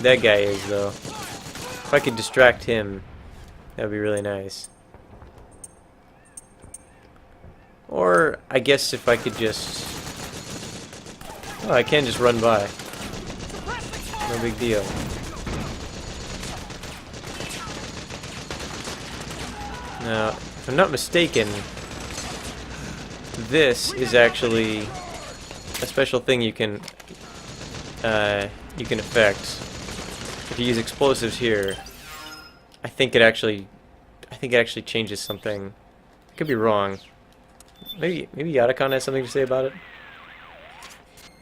That guy is, though. If I could distract him, that would be really nice. Or, I guess if I could just... Oh, I can just run by. No big deal. Now, if I'm not mistaken, this is actually a special thing you can affect. If you use explosives here, I think it actually changes something. I could be wrong. Maybe Yatacon has something to say about it.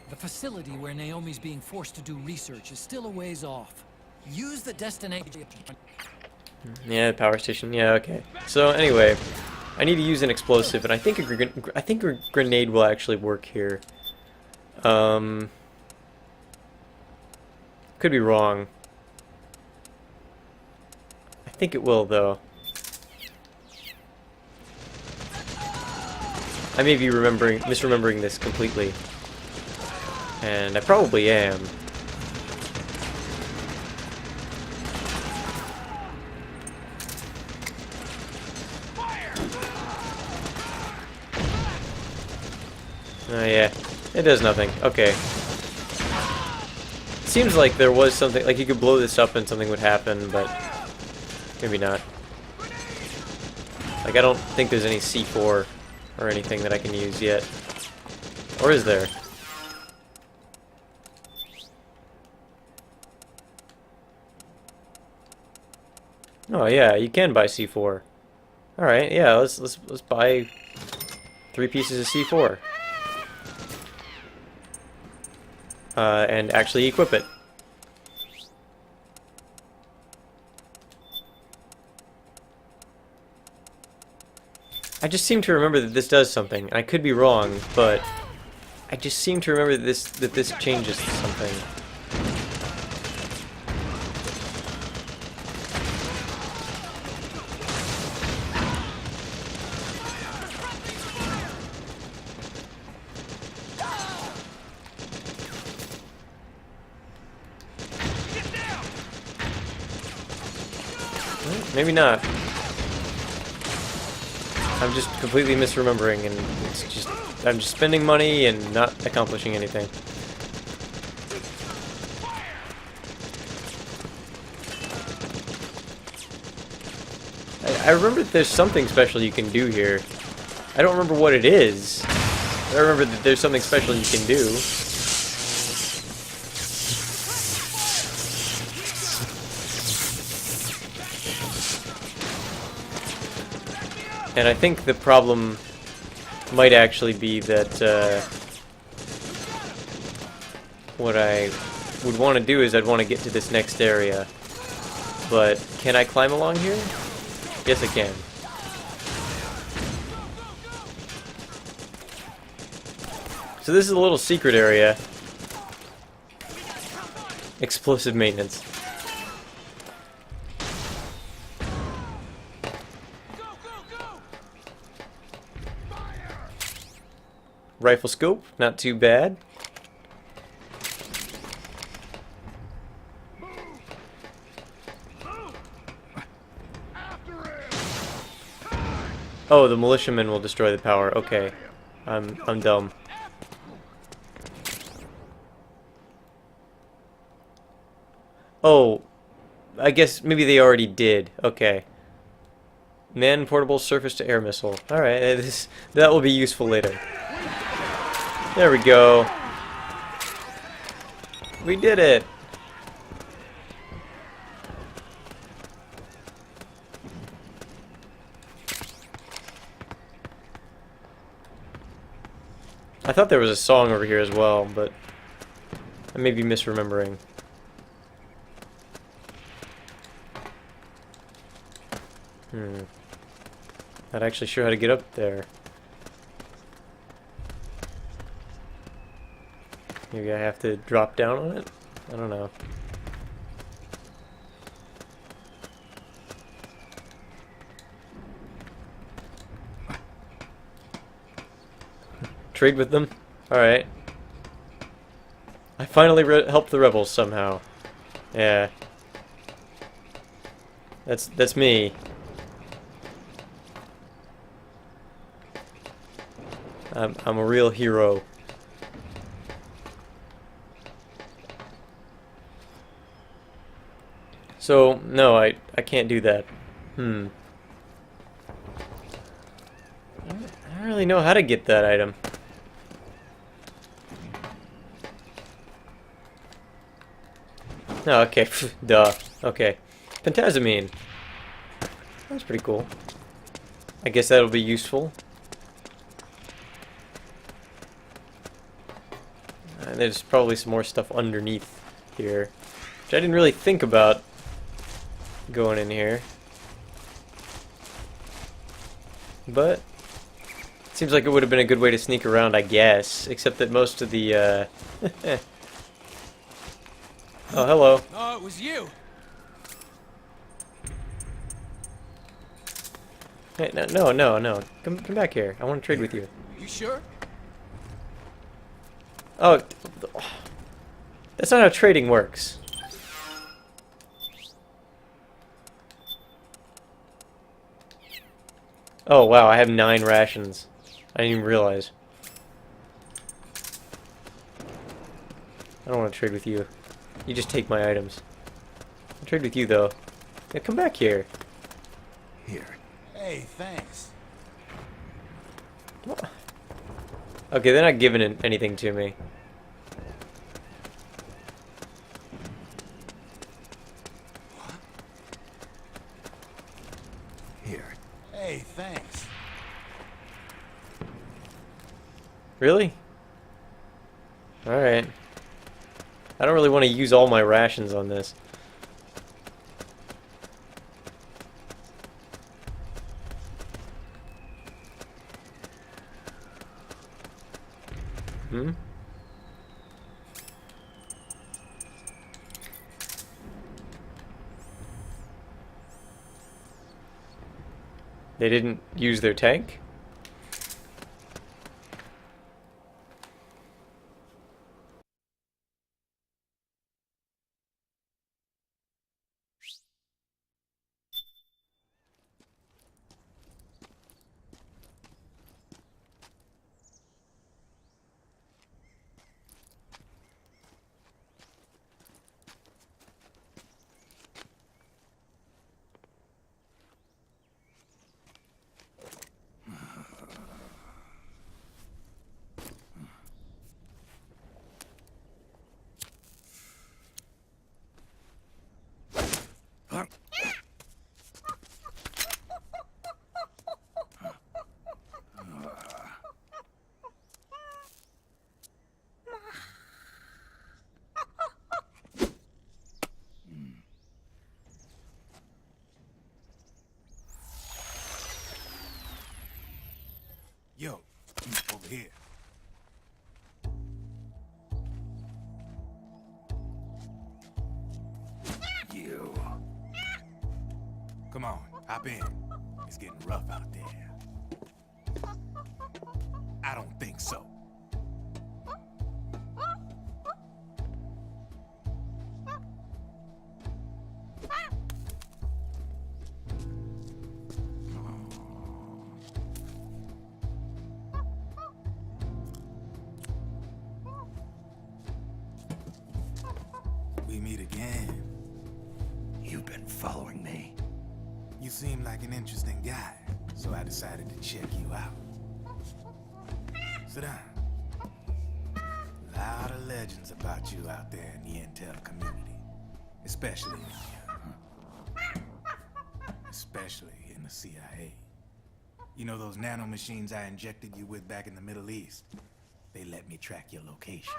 The facility where Naomi's being forced to do research is still a ways off. Use the destination. Yeah, the power station. Yeah, okay. So anyway, I need to use an explosive, and I think a grenade will actually work here. Could be wrong. I think it will, though. I may be misremembering this completely. And I probably am. Oh yeah, it does nothing. Okay. Seems like there was something, like you could blow this up and something would happen, but maybe not. Like I don't think there's any C4 or anything that I can use yet. Or is there? Oh yeah, you can buy C4. All right, yeah, let's buy 3 pieces of C4. And actually equip it. I just seem to remember that this does something. I could be wrong, but I just seem to remember that this changes something. Maybe not. I'm just completely misremembering, and it's just I'm just spending money and not accomplishing anything. I remember that there's something special you can do here. I don't remember what it is. I remember that there's something special you can do. And I think the problem might actually be that what I would want to do is I'd want to get to this next area. But can I climb along here? Yes, I can. So this is a little secret area. Explosive maintenance. Rifle scope, not too bad. Oh, the militiamen will destroy the power. Okay. I'm dumb. Oh, I guess maybe they already did. Okay. Man-portable surface-to-air missile. Alright, that will be useful later. There we go. We did it. I thought there was a song over here as well, but I may be misremembering. Not actually sure how to get up there. Maybe I have to drop down on it? I don't know. Trade with them? Alright. I finally helped the rebels somehow. Yeah. That's me. I'm a real hero. So, no, I can't do that. I don't really know how to get that item. Oh, okay. Duh. Okay. Pentazamine. That's pretty cool. I guess that'll be useful. And there's probably some more stuff underneath here, which I didn't really think about going in here. But it seems like it would have been a good way to sneak around, I guess. Except that most of the Oh, hello. Oh, it was you. Hey, no. Come back here. I want to trade with you. You sure? Oh, that's not how trading works. Oh, wow, I have 9 rations. I didn't even realize. I don't want to trade with you. You just take my items. I'll trade with you, though. Yeah, come back here. Here. Hey, thanks. What? Okay, they're not giving anything to me. Here. Hey, thanks. Really? Alright. I don't really want to use all my rations on this. Hmm? They didn't use their tank? Yo, over here. You. Come on, hop in. It's getting rough out there. I don't think so. We meet again. You've been following me. You seem like an interesting guy, so I decided to check you out. Sit down. A lot of legends about you out there in the intel community, especially in the CIA. You know those nanomachines I injected you with back in the Middle East? They let me track your location.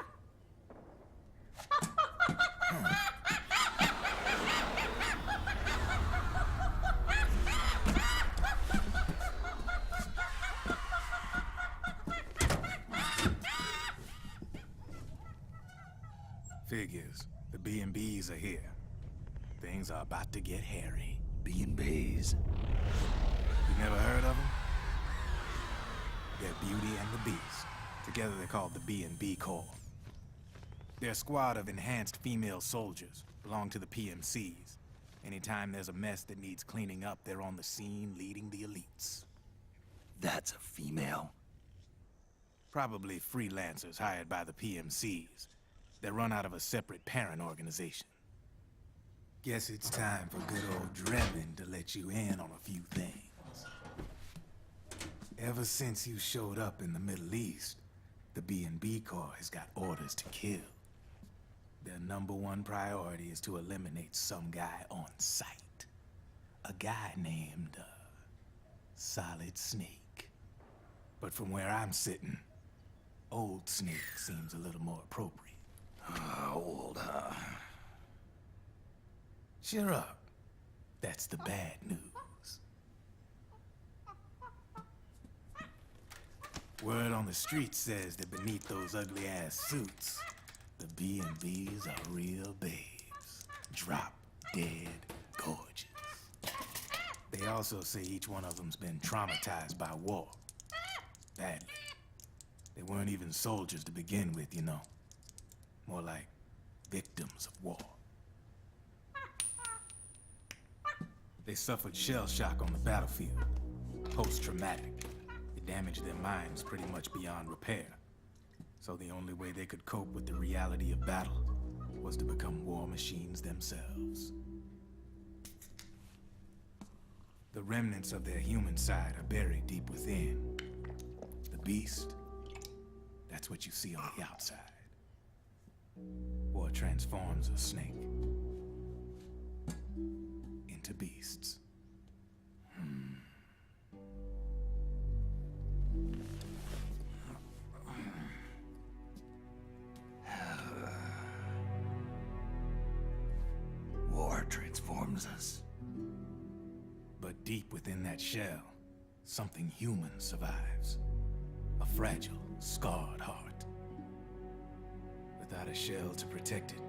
Figures. The B&Bs are here. Things are about to get hairy. B&Bs. You never heard of them? They're Beauty and the Beast. Together they're called the B&B Corps. They're a squad of enhanced female soldiers, belong to the PMCs. Anytime there's a mess that needs cleaning up, they're on the scene leading the elites. That's a female. Probably freelancers hired by the PMCs. They run out of a separate parent organization. Guess it's time for good old Drebin to let you in on a few things. Ever since you showed up in the Middle East, the B&B Corps has got orders to kill. Their #1 priority is to eliminate some guy on sight. A guy named, Solid Snake. But from where I'm sitting, Old Snake seems a little more appropriate. Old, huh? Cheer up. That's the bad news. Word on the street says that beneath those ugly-ass suits, the B&Bs are real babes. Drop dead gorgeous. They also say each one of them's been traumatized by war. Badly. They weren't even soldiers to begin with, you know. More like victims of war. They suffered shell shock on the battlefield. Post-traumatic. It damaged their minds pretty much beyond repair. So the only way they could cope with the reality of battle was to become war machines themselves. The remnants of their human side are buried deep within. The beast, that's what you see on the outside. War transforms a snake into beasts. But deep within that shell, something human survives. A fragile, scarred heart. Without a shell to protect it,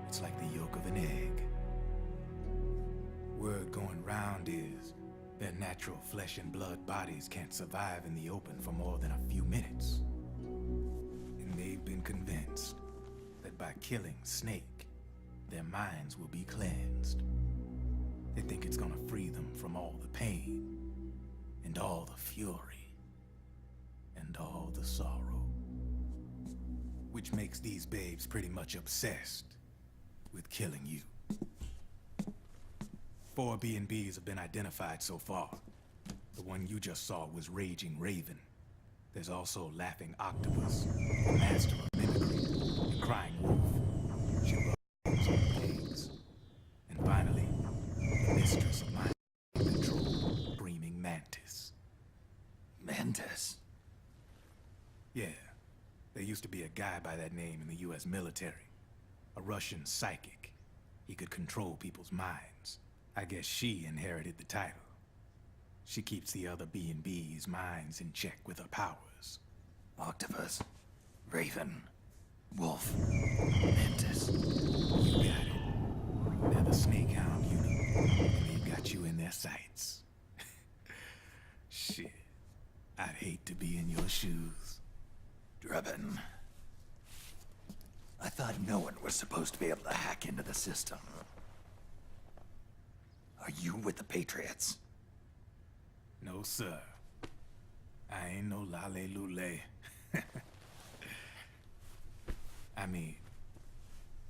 it's like the yolk of an egg. Word going round is their natural flesh and blood bodies can't survive in the open for more than a few minutes. And they've been convinced that by killing Snake, their minds will be cleansed. They think it's gonna free them from all the pain, and all the fury, and all the sorrow. Which makes these babes pretty much obsessed with killing you. 4 B&Bs have been identified so far. The one you just saw was Raging Raven. There's also Laughing Octopus, the master of mimicry, and Crying Wolf. She loves on pigs. And finally, the mistress of mind control, Screaming Mantis. Mantis? Yeah. There used to be a guy by that name in the US military. A Russian psychic. He could control people's minds. I guess she inherited the title. She keeps the other B&B's minds in check with her powers. Octopus, Raven, Wolf, Mantis. You got it. They're the Snakehound unit, and they've got you in their sights. Shit. I'd hate to be in your shoes. Drebin. I thought no one was supposed to be able to hack into the system. Are you with the Patriots? No, sir. I ain't no lale-lule. I mean,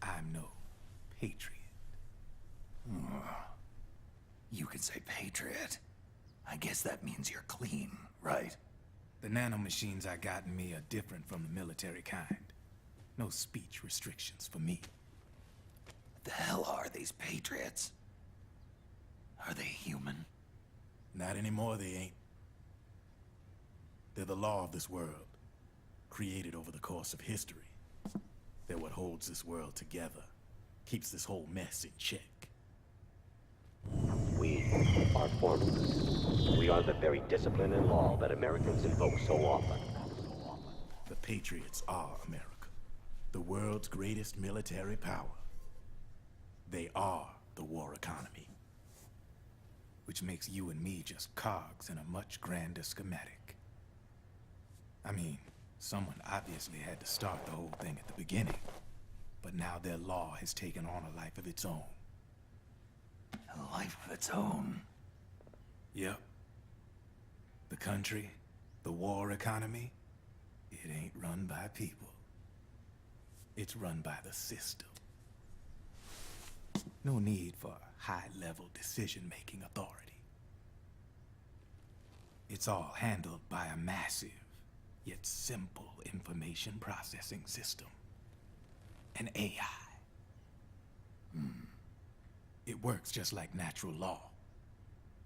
I'm no patriot. You can say patriot. I guess that means you're clean, right? The nanomachines I got in me are different from the military kind. No speech restrictions for me. The hell are these Patriots? Are they human? Not anymore, they ain't. They're the law of this world, created over the course of history. They're what holds this world together, keeps this whole mess in check. We are formalists. We are the very discipline and law that Americans invoke so often. The Patriots are America, the world's greatest military power. They are the war economy. Which makes you and me just cogs in a much grander schematic. I mean, someone obviously had to start the whole thing at the beginning. But now their law has taken on a life of its own. A life of its own? Yep. The country, the war economy, it ain't run by people. It's run by the system. No need for high-level decision-making authority. It's all handled by a massive, yet simple information processing system. An AI. It works just like natural law.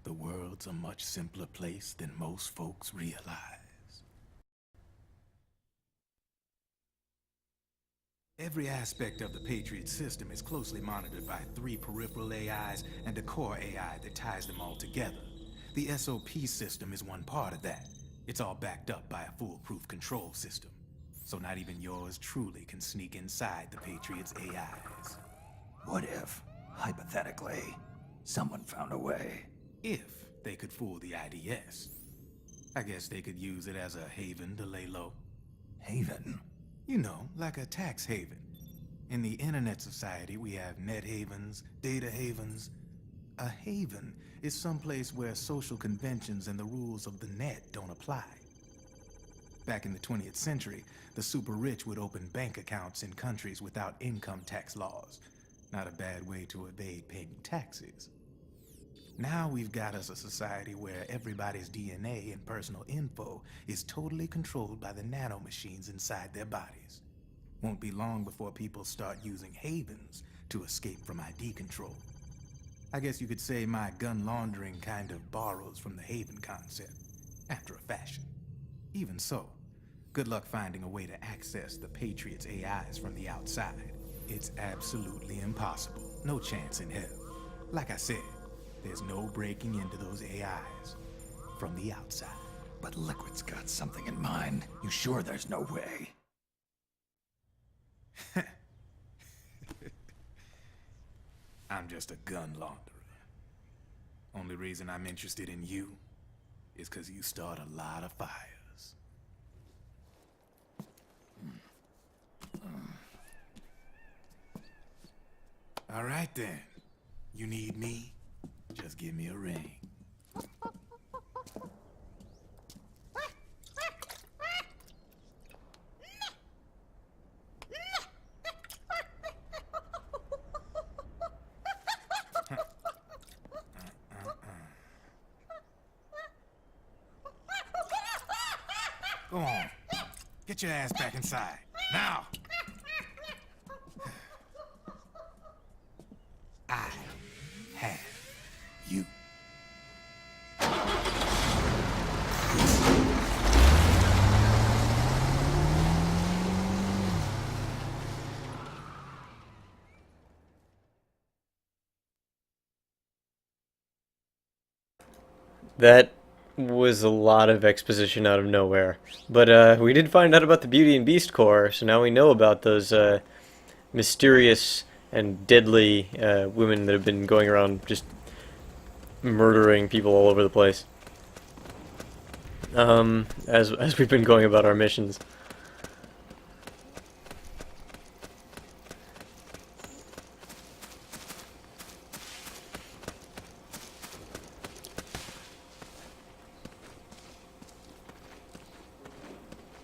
The world's a much simpler place than most folks realize. Every aspect of the Patriot system is closely monitored by 3 peripheral AIs and a core AI that ties them all together. The SOP system is one part of that. It's all backed up by a foolproof control system. So not even yours truly can sneak inside the Patriots' AIs. What if, hypothetically, someone found a way? If they could fool the IDS. I guess they could use it as a haven to lay low. Haven? You know, like a tax haven. In the internet society, we have net havens, data havens. A haven is someplace where social conventions and the rules of the net don't apply. Back in the 20th century, the super rich would open bank accounts in countries without income tax laws. Not a bad way to evade paying taxes. Now we've got us a society where everybody's DNA and personal info is totally controlled by the nanomachines inside their bodies. Won't be long before people start using havens to escape from ID control. I guess you could say my gun laundering kind of borrows from the haven concept, after a fashion. Even so, good luck finding a way to access the Patriots' AIs from the outside. It's absolutely impossible. No chance in hell. Like I said, There's no breaking into those AIs from the outside. But Liquid's got something in mind. You sure there's no way? I'm just a gun launderer. Only reason I'm interested in you is because you start a lot of fires. All right then. You need me? Just give me a ring. Go on. Get your ass back inside. Now! I have you. That was a lot of exposition out of nowhere. But we did find out about the Beauty and Beast Corps, so now we know about those mysterious and deadly women that have been going around just murdering people all over the place. As we've been going about our missions.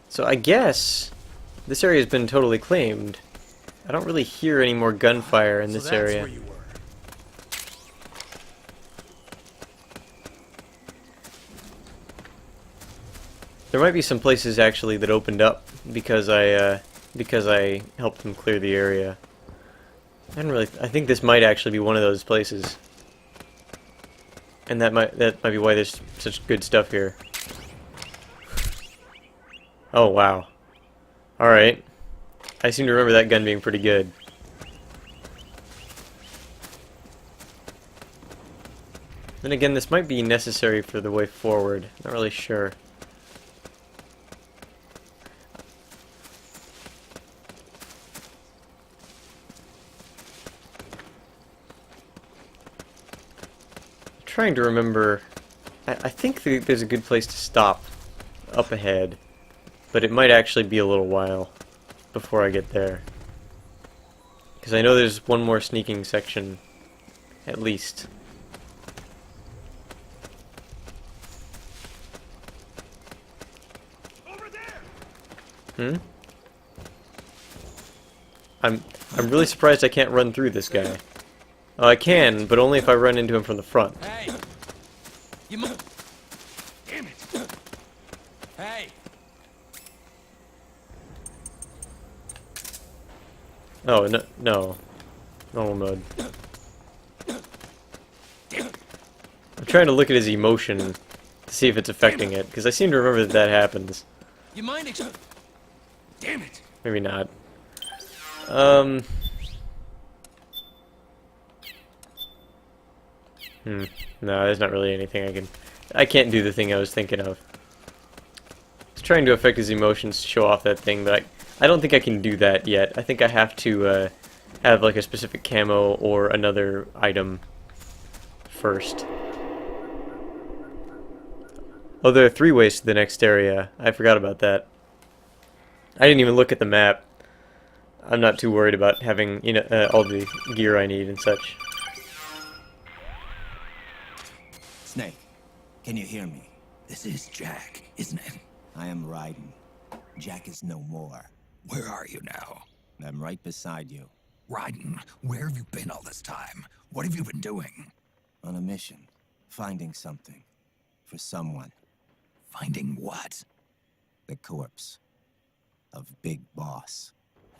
So I guess this area has been totally claimed. I don't really hear any more gunfire in this area. Where you were. There might be some places actually that opened up because I helped them clear the area. I think this might actually be one of those places. And that might be why there's such good stuff here. Oh wow. Alright. I seem to remember that gun being pretty good. Then again, this might be necessary for the way forward. Not really sure. Trying to remember. I think there's a good place to stop up ahead, but it might actually be a little while before I get there, because I know there's one more sneaking section at least. Over there. I'm really surprised I can't run through this guy. Oh, I can, but only if I run into him from the front. Hey! You Damn it! Hey! Oh, no. Normal mode. I'm trying to look at his emotion to see if it's affecting it, because I seem to remember that happens. You mind Damn it! Maybe not. No, there's not really anything I can't do the thing I was thinking of. I was trying to affect his emotions to show off that thing, but I don't think I can do that yet. I think I have to have like a specific camo or another item first. Oh, there are 3 ways to the next area. I forgot about that. I didn't even look at the map. I'm not too worried about having, you know, all the gear I need and such. Snake, can you hear me? This is Jack, isn't it? I am Raiden. Jack is no more. Where are you now? I'm right beside you. Raiden, where have you been all this time? What have you been doing? On a mission. Finding something. For someone. Finding what? The corpse. Of Big Boss.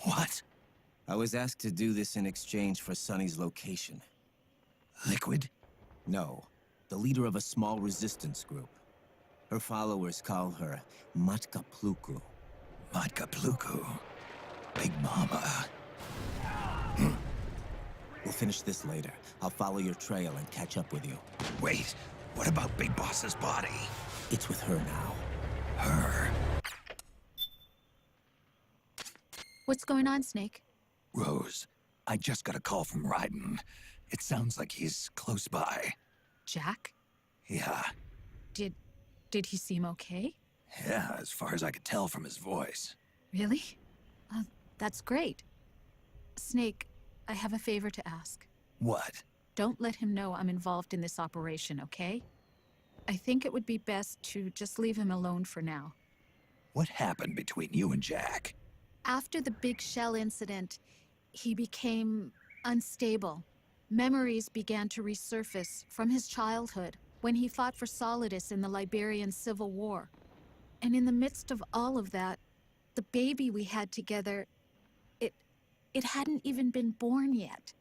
What? I was asked to do this in exchange for Sonny's location. Liquid? No. The leader of a small resistance group. Her followers call her Matka Pluku. Matka Pluku? Big Mama. We'll finish this later. I'll follow your trail and catch up with you. Wait, what about Big Boss's body? It's with her now. Her? What's going on, Snake? Rose, I just got a call from Raiden. It sounds like he's close by. Jack? Yeah. Did he seem okay? Yeah, as far as I could tell from his voice. Really? That's great. Snake, I have a favor to ask. What? Don't let him know I'm involved in this operation, okay? I think it would be best to just leave him alone for now. What happened between you and Jack? After the Big Shell incident, he became unstable. Memories began to resurface from his childhood when he fought for Solidus in the Liberian Civil War. And in the midst of all of that, the baby we had together, it hadn't even been born yet.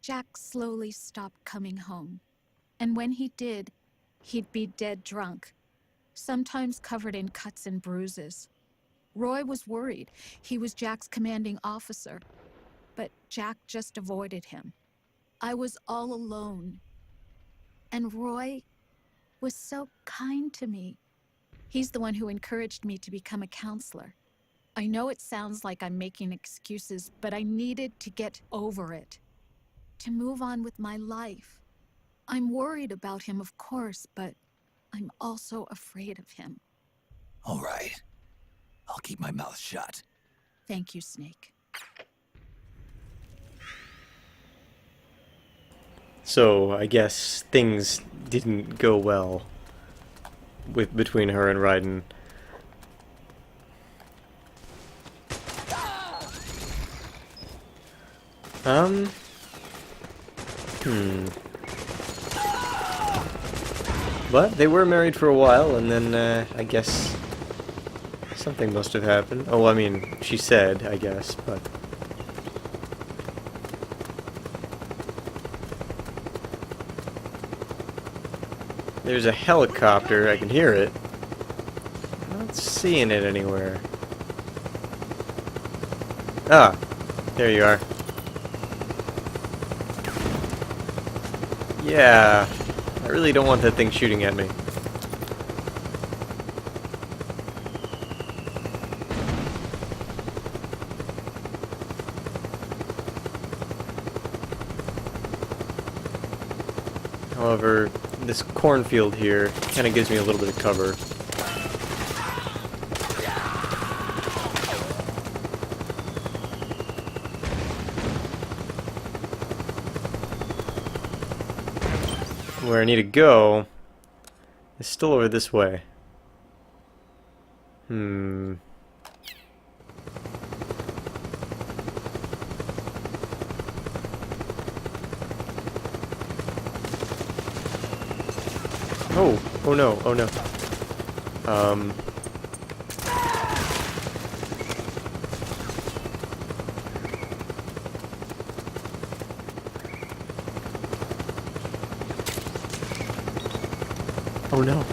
Jack slowly stopped coming home. And when he did, he'd be dead drunk, sometimes covered in cuts and bruises. Roy was worried. He was Jack's commanding officer. But Jack just avoided him. I was all alone. And Roy was so kind to me. He's the one who encouraged me to become a counselor. I know it sounds like I'm making excuses, but I needed to get over it. To move on with my life. I'm worried about him, of course, but I'm also afraid of him. All right. I'll keep my mouth shut. Thank you, Snake. So, I guess things didn't go well between her and Raiden. But they were married for a while, and then, I guess something must have happened. Oh, I mean, she said, I guess, but... There's a helicopter, I can hear it. I'm not seeing it anywhere. Ah, there you are. Yeah, I really don't want that thing shooting at me. However, this cornfield here kind of gives me a little bit of cover. Where I need to go is still over this way. Oh no, oh no. Oh no.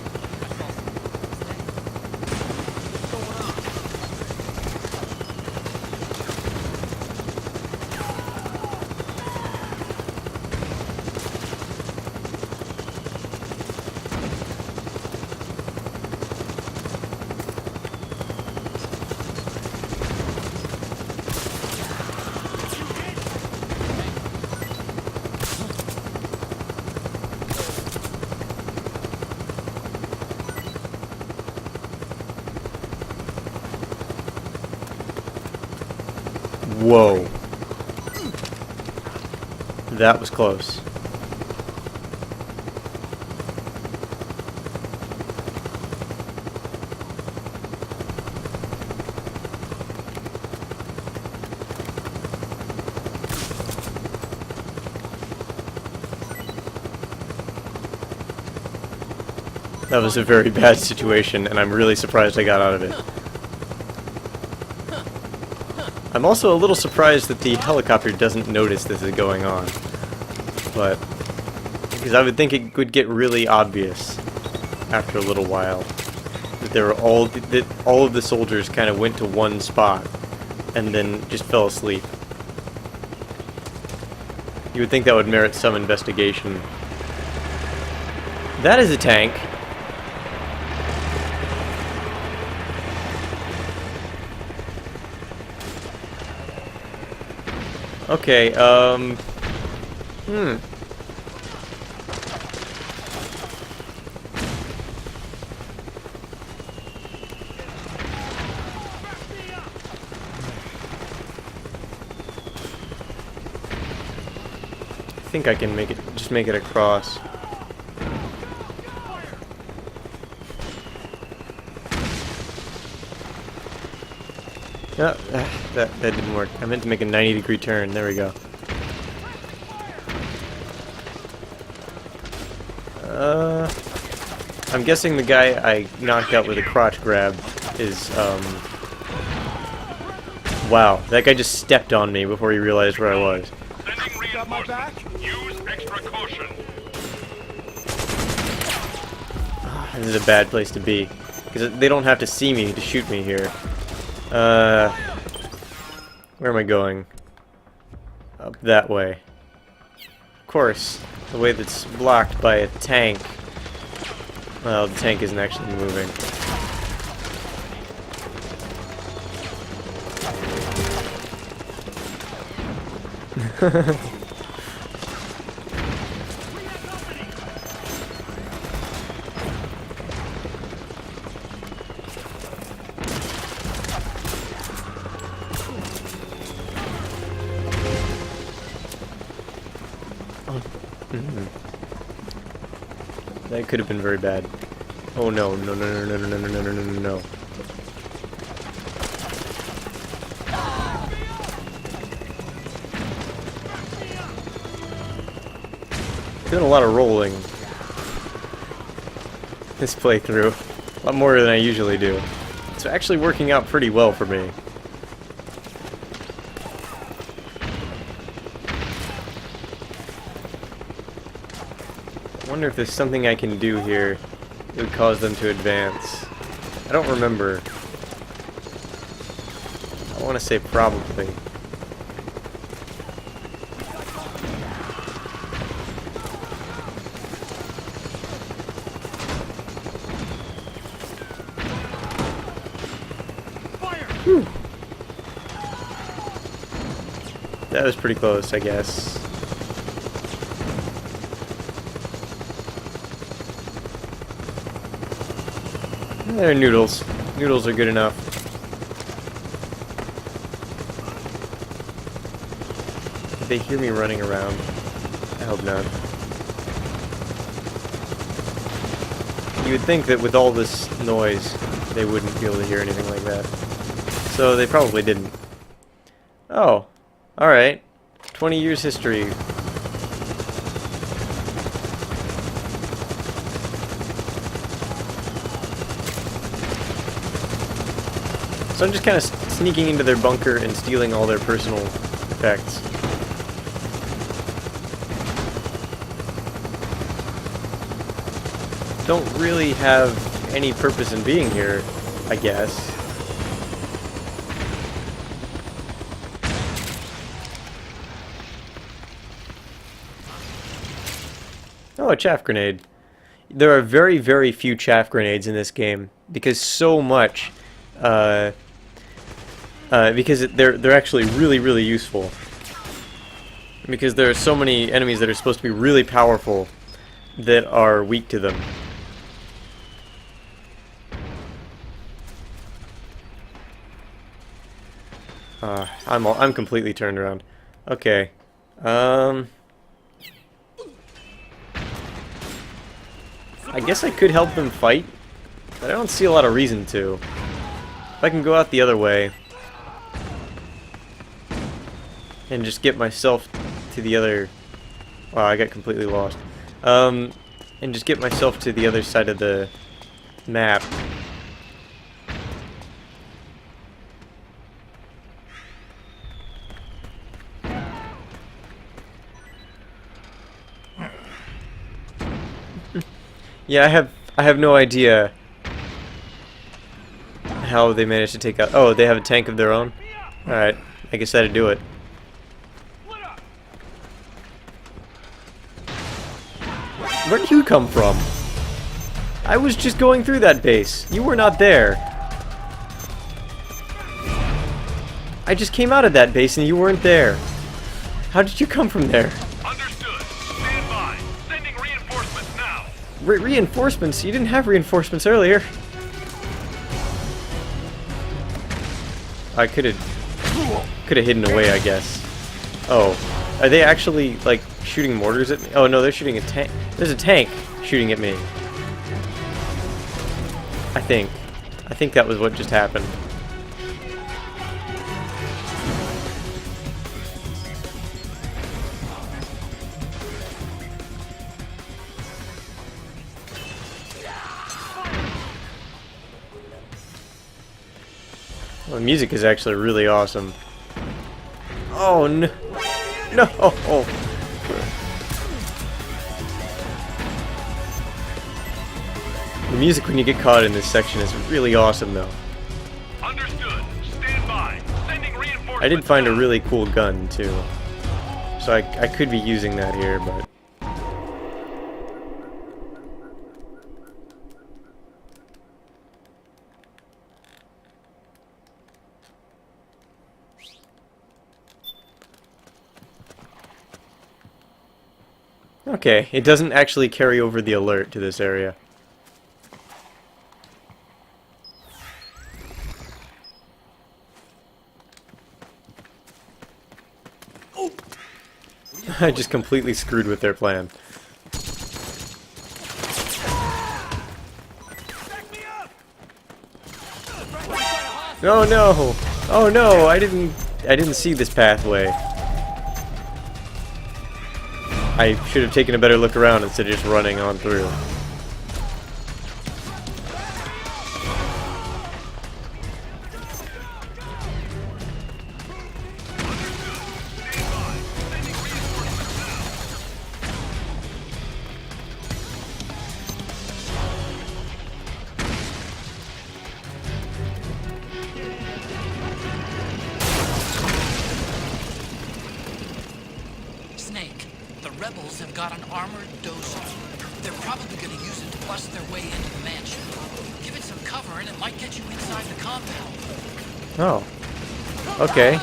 Whoa. That was close. That was a very bad situation, and I'm really surprised I got out of it. I'm also a little surprised that the helicopter doesn't notice this is going on. But, because I would think it would get really obvious after a little while. That they were that all of the soldiers kind of went to one spot and then just fell asleep. You would think that would merit some investigation. That is a tank. Okay, I think I can make it, just make it across. Oh, that didn't work. I meant to make a 90-degree turn. There we go. I'm guessing the guy I knocked out with a crotch grab is, wow, that guy just stepped on me before he realized where I was. Got my back? Use extra caution. This is a bad place to be, because they don't have to see me to shoot me here. Where am I going? Up that way. Of course, the way that's blocked by a tank. Well, the tank isn't actually moving. That could have been very bad. Oh no, no, no, no, no, no, no, no, no, no, no, no. Doing a lot of rolling this playthrough. A lot more than I usually do. It's actually working out pretty well for me. I wonder if there's something I can do here that would cause them to advance. I don't remember. I want to say probably. Whew. That was pretty close, I guess. They're noodles. Noodles are good enough. Did they hear me running around? I hope not. You would think that with all this noise, they wouldn't be able to hear anything like that. So they probably didn't. Oh, alright. 20 years history. So I'm just kind of sneaking into their bunker and stealing all their personal effects. Don't really have any purpose in being here, I guess. Oh, a chaff grenade. There are very, very few chaff grenades in this game because so much because they're actually really, really useful. Because there are so many enemies that are supposed to be really powerful that are weak to them. I'm completely turned around. Okay. I guess I could help them fight, but I don't see a lot of reason to. If I can go out the other way and just get myself to the other... Wow, I got completely lost. And just get myself to the other side of the map. Yeah, I have no idea how they managed to take out... Oh, they have a tank of their own? Alright, I guess that'd do it. Where'd you come from? I was just going through that base. You were not there. I just came out of that base and you weren't there. How did you come from there? Understood. Stand by. Sending reinforcements now. Reinforcements? You didn't have reinforcements earlier. I could have hidden away, I guess. Oh, are they actually like shooting mortars at me? Oh no, they're shooting a tank. There's a tank shooting at me. I think that was what just happened. Well, the music is actually really awesome. Oh no! No! Oh. The music when you get caught in this section is really awesome, though. Understood. Stand by. Sending reinforcements. I did find a really cool gun too, so I could be using that here, but. Okay, it doesn't actually carry over the alert to this area. I just completely screwed with their plan. Oh no! Oh no! I didn't see this pathway. I should have taken a better look around instead of just running on through. Snake, the rebels have got an armored dozer. They're probably going to use it to bust their way into the mansion. Give it some cover and it might get you inside the compound. Oh. Okay.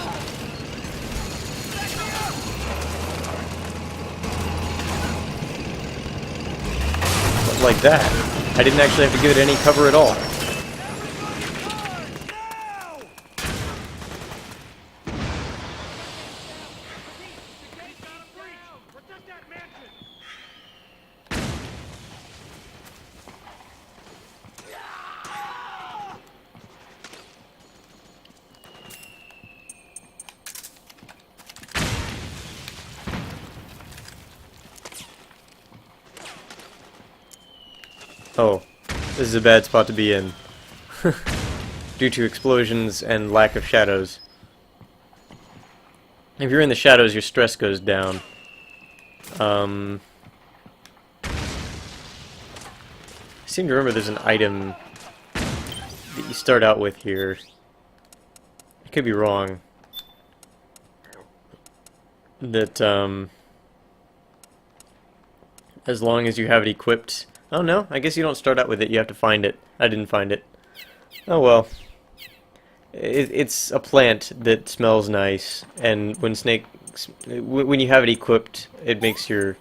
But like that. I didn't actually have to give it any cover at all. Oh, this is a bad spot to be in. Due to explosions and lack of shadows. If you're in the shadows, your stress goes down. I seem to remember there's an item that you start out with here. I could be wrong. That, as long as you have it equipped... Oh no, I guess you don't start out with it, you have to find it. I didn't find it. Oh well. It's a plant that smells nice, and when when you have it equipped, it makes your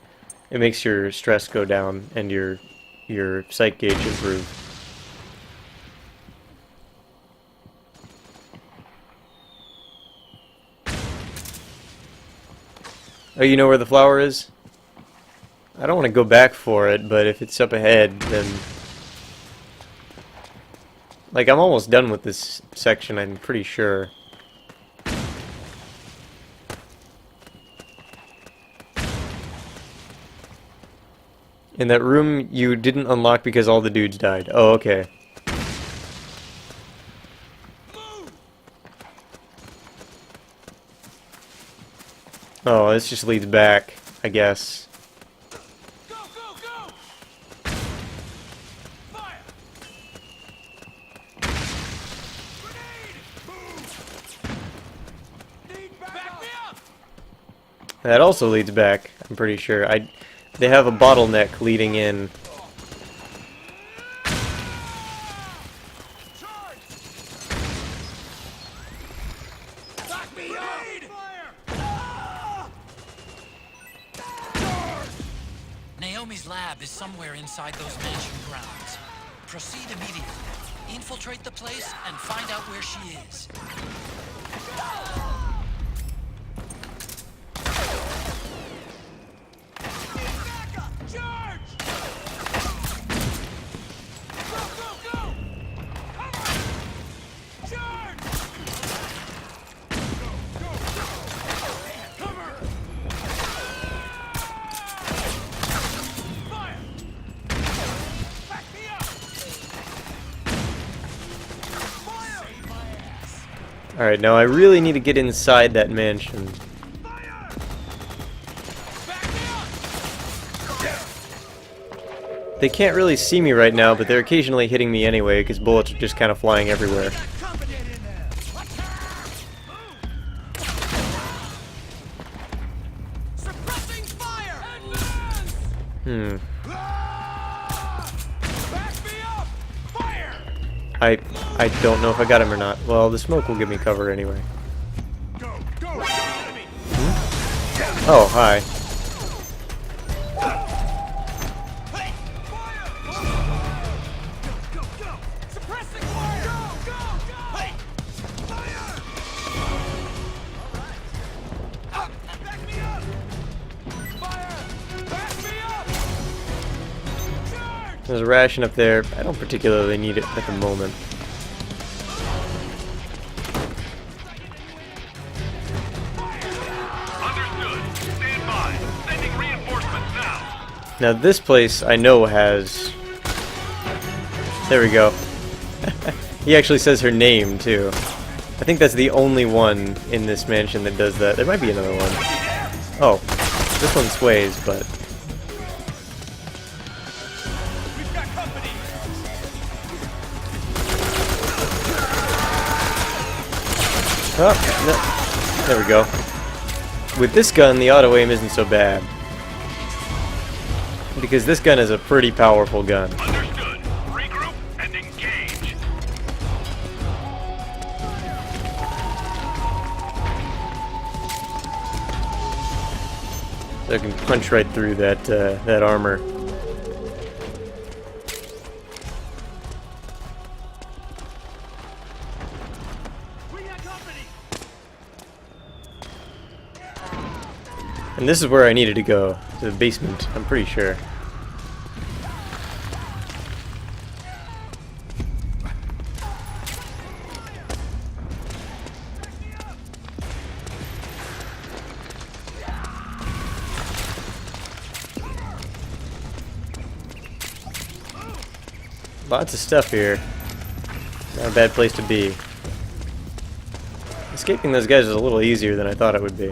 stress go down and your psych gauge improve. Oh, you know where the flower is? I don't want to go back for it, but if it's up ahead, then... Like, I'm almost done with this section, I'm pretty sure. In that room you didn't unlock because all the dudes died. Oh, okay. Oh, this just leads back, I guess. That also leads back, I'm pretty sure. they have a bottleneck leading in. Naomi's lab is somewhere inside those mansion grounds. Proceed immediately. Infiltrate the place and find out where she is. Alright, now I really need to get inside that mansion. They can't really see me right now, but they're occasionally hitting me anyway, because bullets are just kind of flying everywhere. I don't know if I got him or not. Well, the smoke will give me cover anyway. Oh, hi. There's a ration up there. I don't particularly need it at the moment. Now this place I know has... There we go. He actually says her name too. I think that's the only one in this mansion that does that. There might be another one. Oh, this one sways, but... Oh, no. There we go. With this gun, the auto-aim isn't so bad. Because this gun is a pretty powerful gun. Understood. Regroup and engage. So I can punch right through that that armor. And this is where I needed to go, to the basement, I'm pretty sure. Lots of stuff here. Not a bad place to be. Escaping those guys is a little easier than I thought it would be.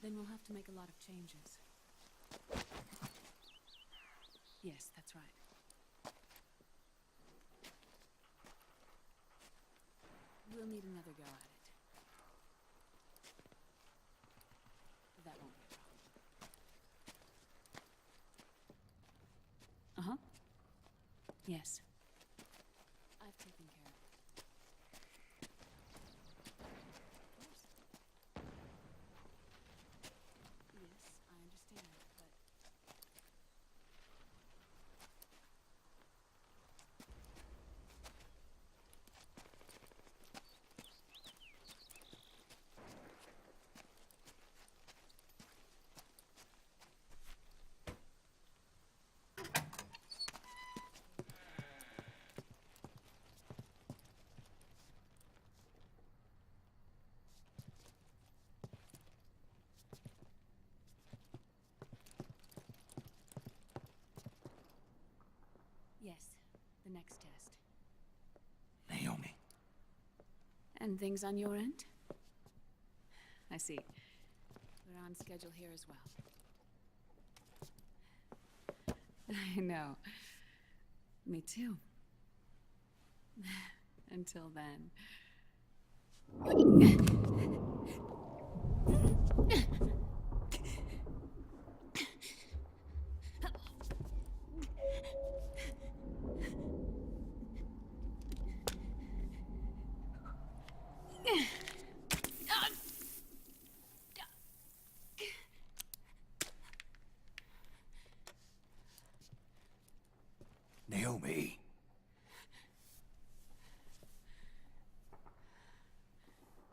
Then we'll have to make a lot of changes. Yes, that's right. We'll need another go at it. That won't be a problem. Uh-huh. Yes. I've taken care of it. Yes, I understand, but... next test. Naomi. And things on your end? I see. We're on schedule here as well. I know. Me too. Until then. Naomi.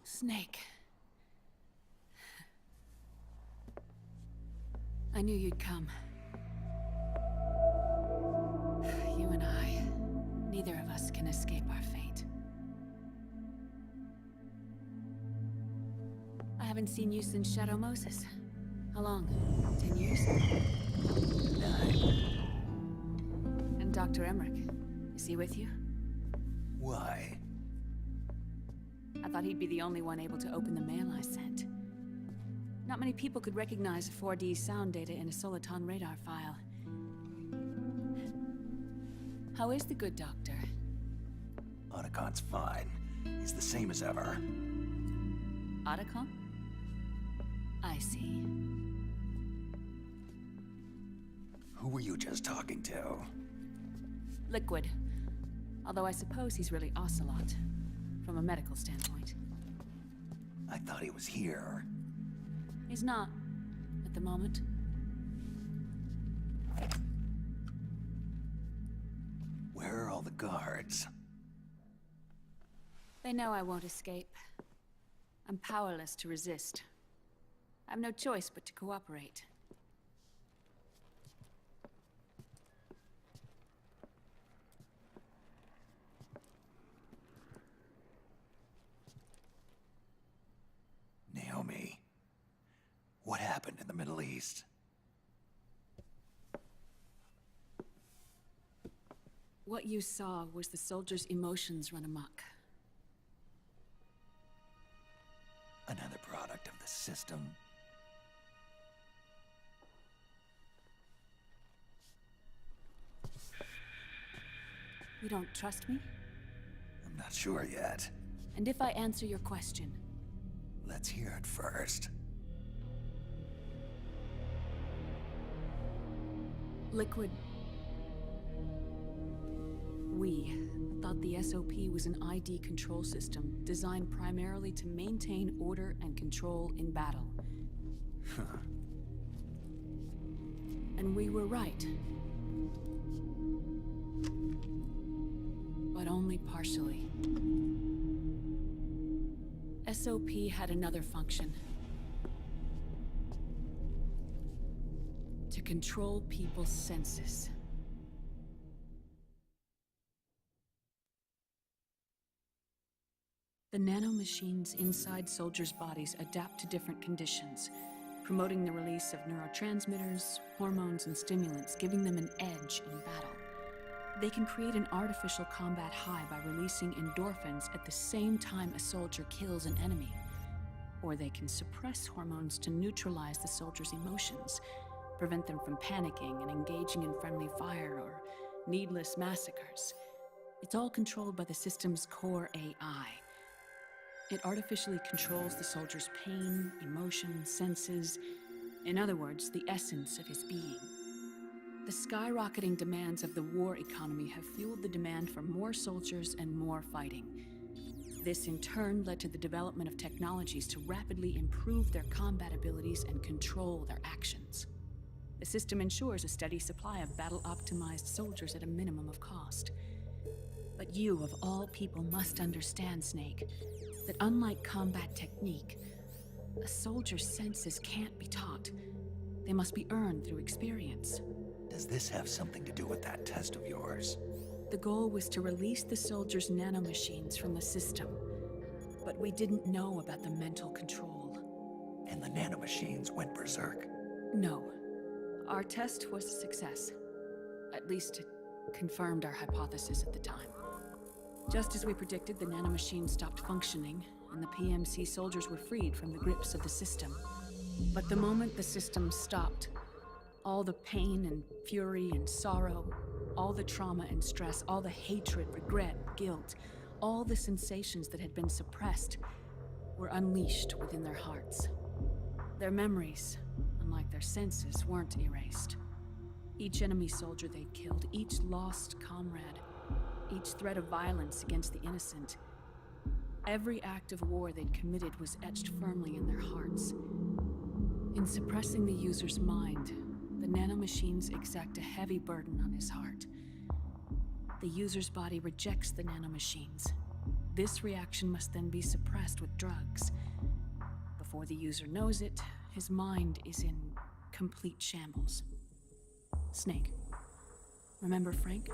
Snake. I knew you'd come. You and I, neither of us can escape our fate. I haven't seen you since Shadow Moses. How long? 10 years? 9. And Dr. Emmerich, is he with you? Why? I thought he'd be the only one able to open the mail I sent. Not many people could recognize 4D sound data in a Soliton radar file. How is the good doctor? Otacon's fine. He's the same as ever. Otacon? I see. Who were you just talking to? Liquid. Although I suppose he's really Ocelot, from a medical standpoint. I thought he was here. He's not, at the moment. Where are all the guards? They know I won't escape. I'm powerless to resist. I have no choice but to cooperate. Naomi, what happened in the Middle East? What you saw was the soldiers' emotions run amok. Another product of the system. You don't trust me? I'm not sure yet. And if I answer your question? Let's hear it first. Liquid. We thought the SOP was an ID control system designed primarily to maintain order and control in battle. And we were right. But only partially. SOP had another function. To control people's senses. The nanomachines inside soldiers' bodies adapt to different conditions, promoting the release of neurotransmitters, hormones, and stimulants, giving them an edge in battle. They can create an artificial combat high by releasing endorphins at the same time a soldier kills an enemy. Or they can suppress hormones to neutralize the soldier's emotions, prevent them from panicking and engaging in friendly fire or needless massacres. It's all controlled by the system's core AI. It artificially controls the soldier's pain, emotion, senses, in other words, the essence of his being. The skyrocketing demands of the war economy have fueled the demand for more soldiers and more fighting. This in turn led to the development of technologies to rapidly improve their combat abilities and control their actions. The system ensures a steady supply of battle-optimized soldiers at a minimum of cost. But you, of all people, must understand, Snake, that unlike combat technique, a soldier's senses can't be taught. They must be earned through experience. Does this have something to do with that test of yours? The goal was to release the soldiers' nanomachines from the system, but we didn't know about the mental control. And the nanomachines went berserk? No. Our test was a success. At least confirmed our hypothesis at the time. Just as we predicted, the nanomachine stopped functioning, and the PMC soldiers were freed from the grips of the system. But the moment the system stopped, all the pain and fury and sorrow, all the trauma and stress, all the hatred, regret, guilt, all the sensations that had been suppressed were unleashed within their hearts. Their memories, unlike their senses, weren't erased. Each enemy soldier they'd killed, each lost comrade, each threat of violence against the innocent, every act of war they'd committed was etched firmly in their hearts. In suppressing the user's mind, the nanomachines exact a heavy burden on his heart. The user's body rejects the nanomachines. This reaction must then be suppressed with drugs. Before the user knows it, his mind is in complete shambles. Snake, remember Frank?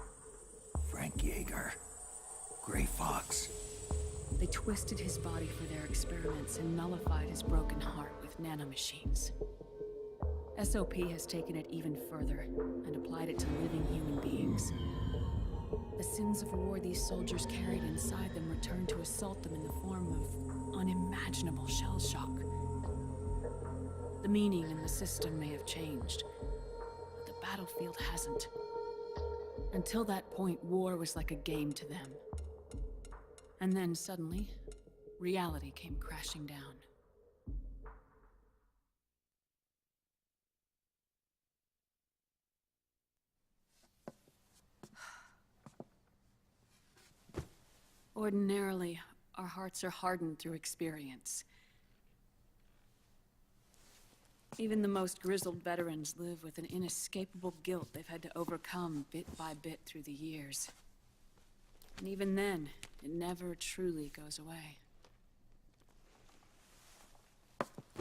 Frank Yeager. Gray Fox. They twisted his body for their experiments and nullified his broken heart with nanomachines. SOP has taken it even further and applied it to living human beings. The sins of war these soldiers carried inside them returned to assault them in the form of unimaginable shell shock. The meaning in the system may have changed, but the battlefield hasn't. Until that point, war was like a game to them. And then suddenly, reality came crashing down. Ordinarily, our hearts are hardened through experience. Even the most grizzled veterans live with an inescapable guilt they've had to overcome bit by bit through the years. And even then, it never truly goes away.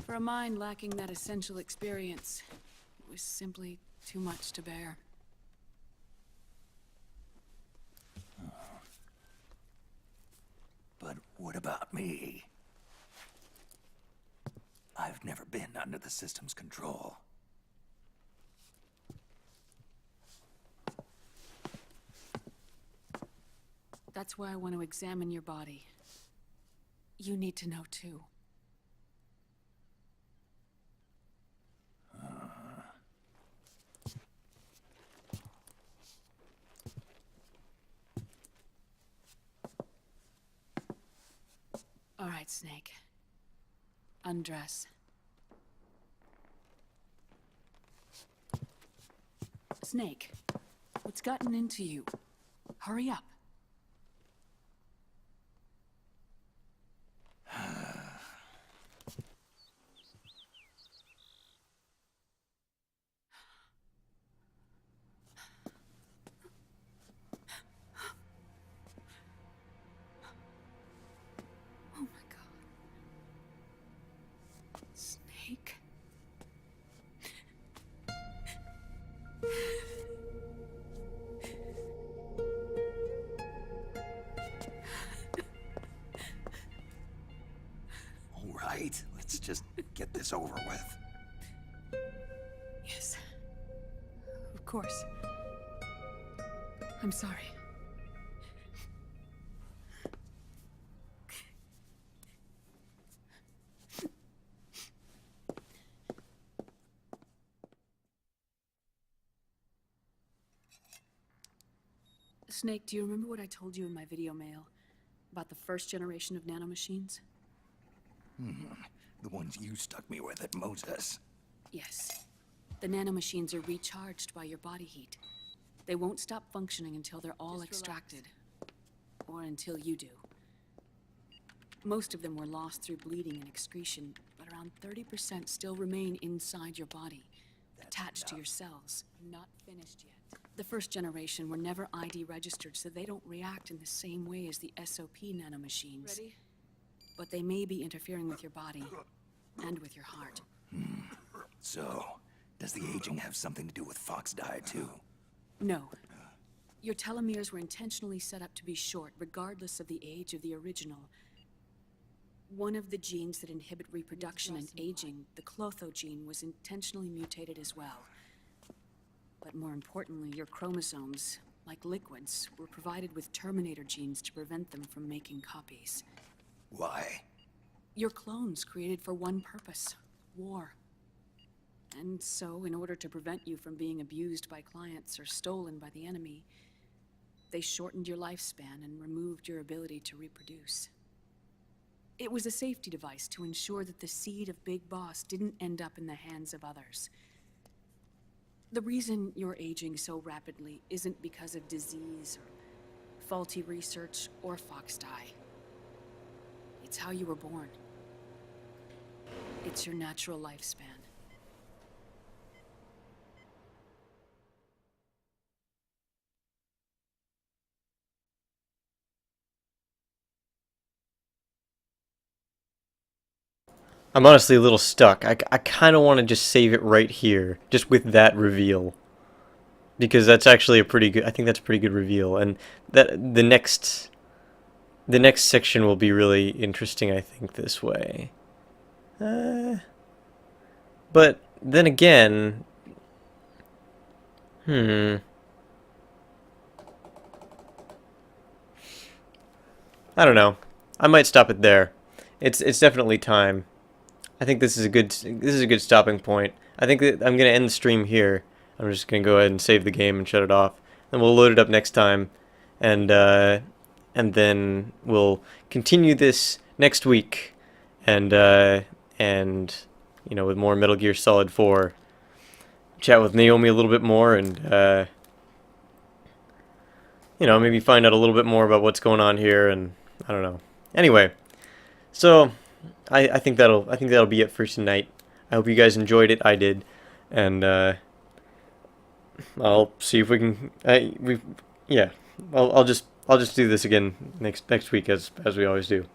For a mind lacking that essential experience, it was simply too much to bear. But what about me? I've never been under the system's control. That's why I want to examine your body. You need to know too. All right, Snake. Undress. Snake, what's gotten into you? Hurry up. Oh my God. Snake? All right, let's just get this over with. Yes. Of course. I'm sorry. Snake, do you remember what I told you in my video mail about the first generation of nanomachines? The ones you stuck me with at Moses. Yes. The nanomachines are recharged by your body heat. They won't stop functioning until they're all extracted. Or until you do. Most of them were lost through bleeding and excretion, but around 30% still remain inside your body, attached to your cells, not finished yet. The first generation were never ID registered, so they don't react in the same way as the SOP nanomachines. Ready? But they may be interfering with your body, and with your heart. So, does the aging have something to do with Fox diet too? No. Your telomeres were intentionally set up to be short, regardless of the age of the original. One of the genes that inhibit reproduction and aging, the Clotho gene, was intentionally mutated as well. But more importantly, your chromosomes, like liquids, were provided with Terminator genes to prevent them from making copies. Why? Your clones created for one purpose: war. And so, in order to prevent you from being abused by clients or stolen by the enemy, they shortened your lifespan and removed your ability to reproduce. It was a safety device to ensure that the seed of Big Boss didn't end up in the hands of others. The reason you're aging so rapidly isn't because of disease or faulty research or fox dye. It's how you were born. It's your natural lifespan. I'm honestly a little stuck. I kind of want to just save it right here, just with that reveal, because that's actually a pretty good. I think that's a pretty good reveal, and that the next section will be really interesting. I think this way. But then again, I don't know. I might stop it there. It's definitely time. I think this is a good stopping point. I think that I'm gonna end the stream here. I'm just gonna go ahead and save the game and shut it off. Then we'll load it up next time, and then we'll continue this next week, and you know, with more Metal Gear Solid 4. Chat with Naomi a little bit more, and you know, maybe find out a little bit more about what's going on here, and I don't know. Anyway, so I think that'll be it for tonight. I hope you guys enjoyed it. I did, and I'll see if we can. I'll just do this again next week as we always do.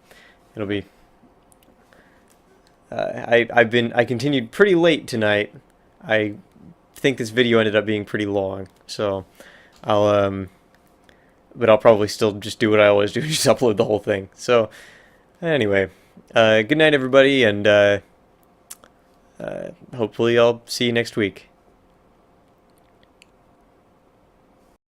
It'll be. I continued pretty late tonight. I think this video ended up being pretty long, so but I'll probably still just do what I always do, just upload the whole thing. So anyway, good night everybody, and hopefully I'll see you next week.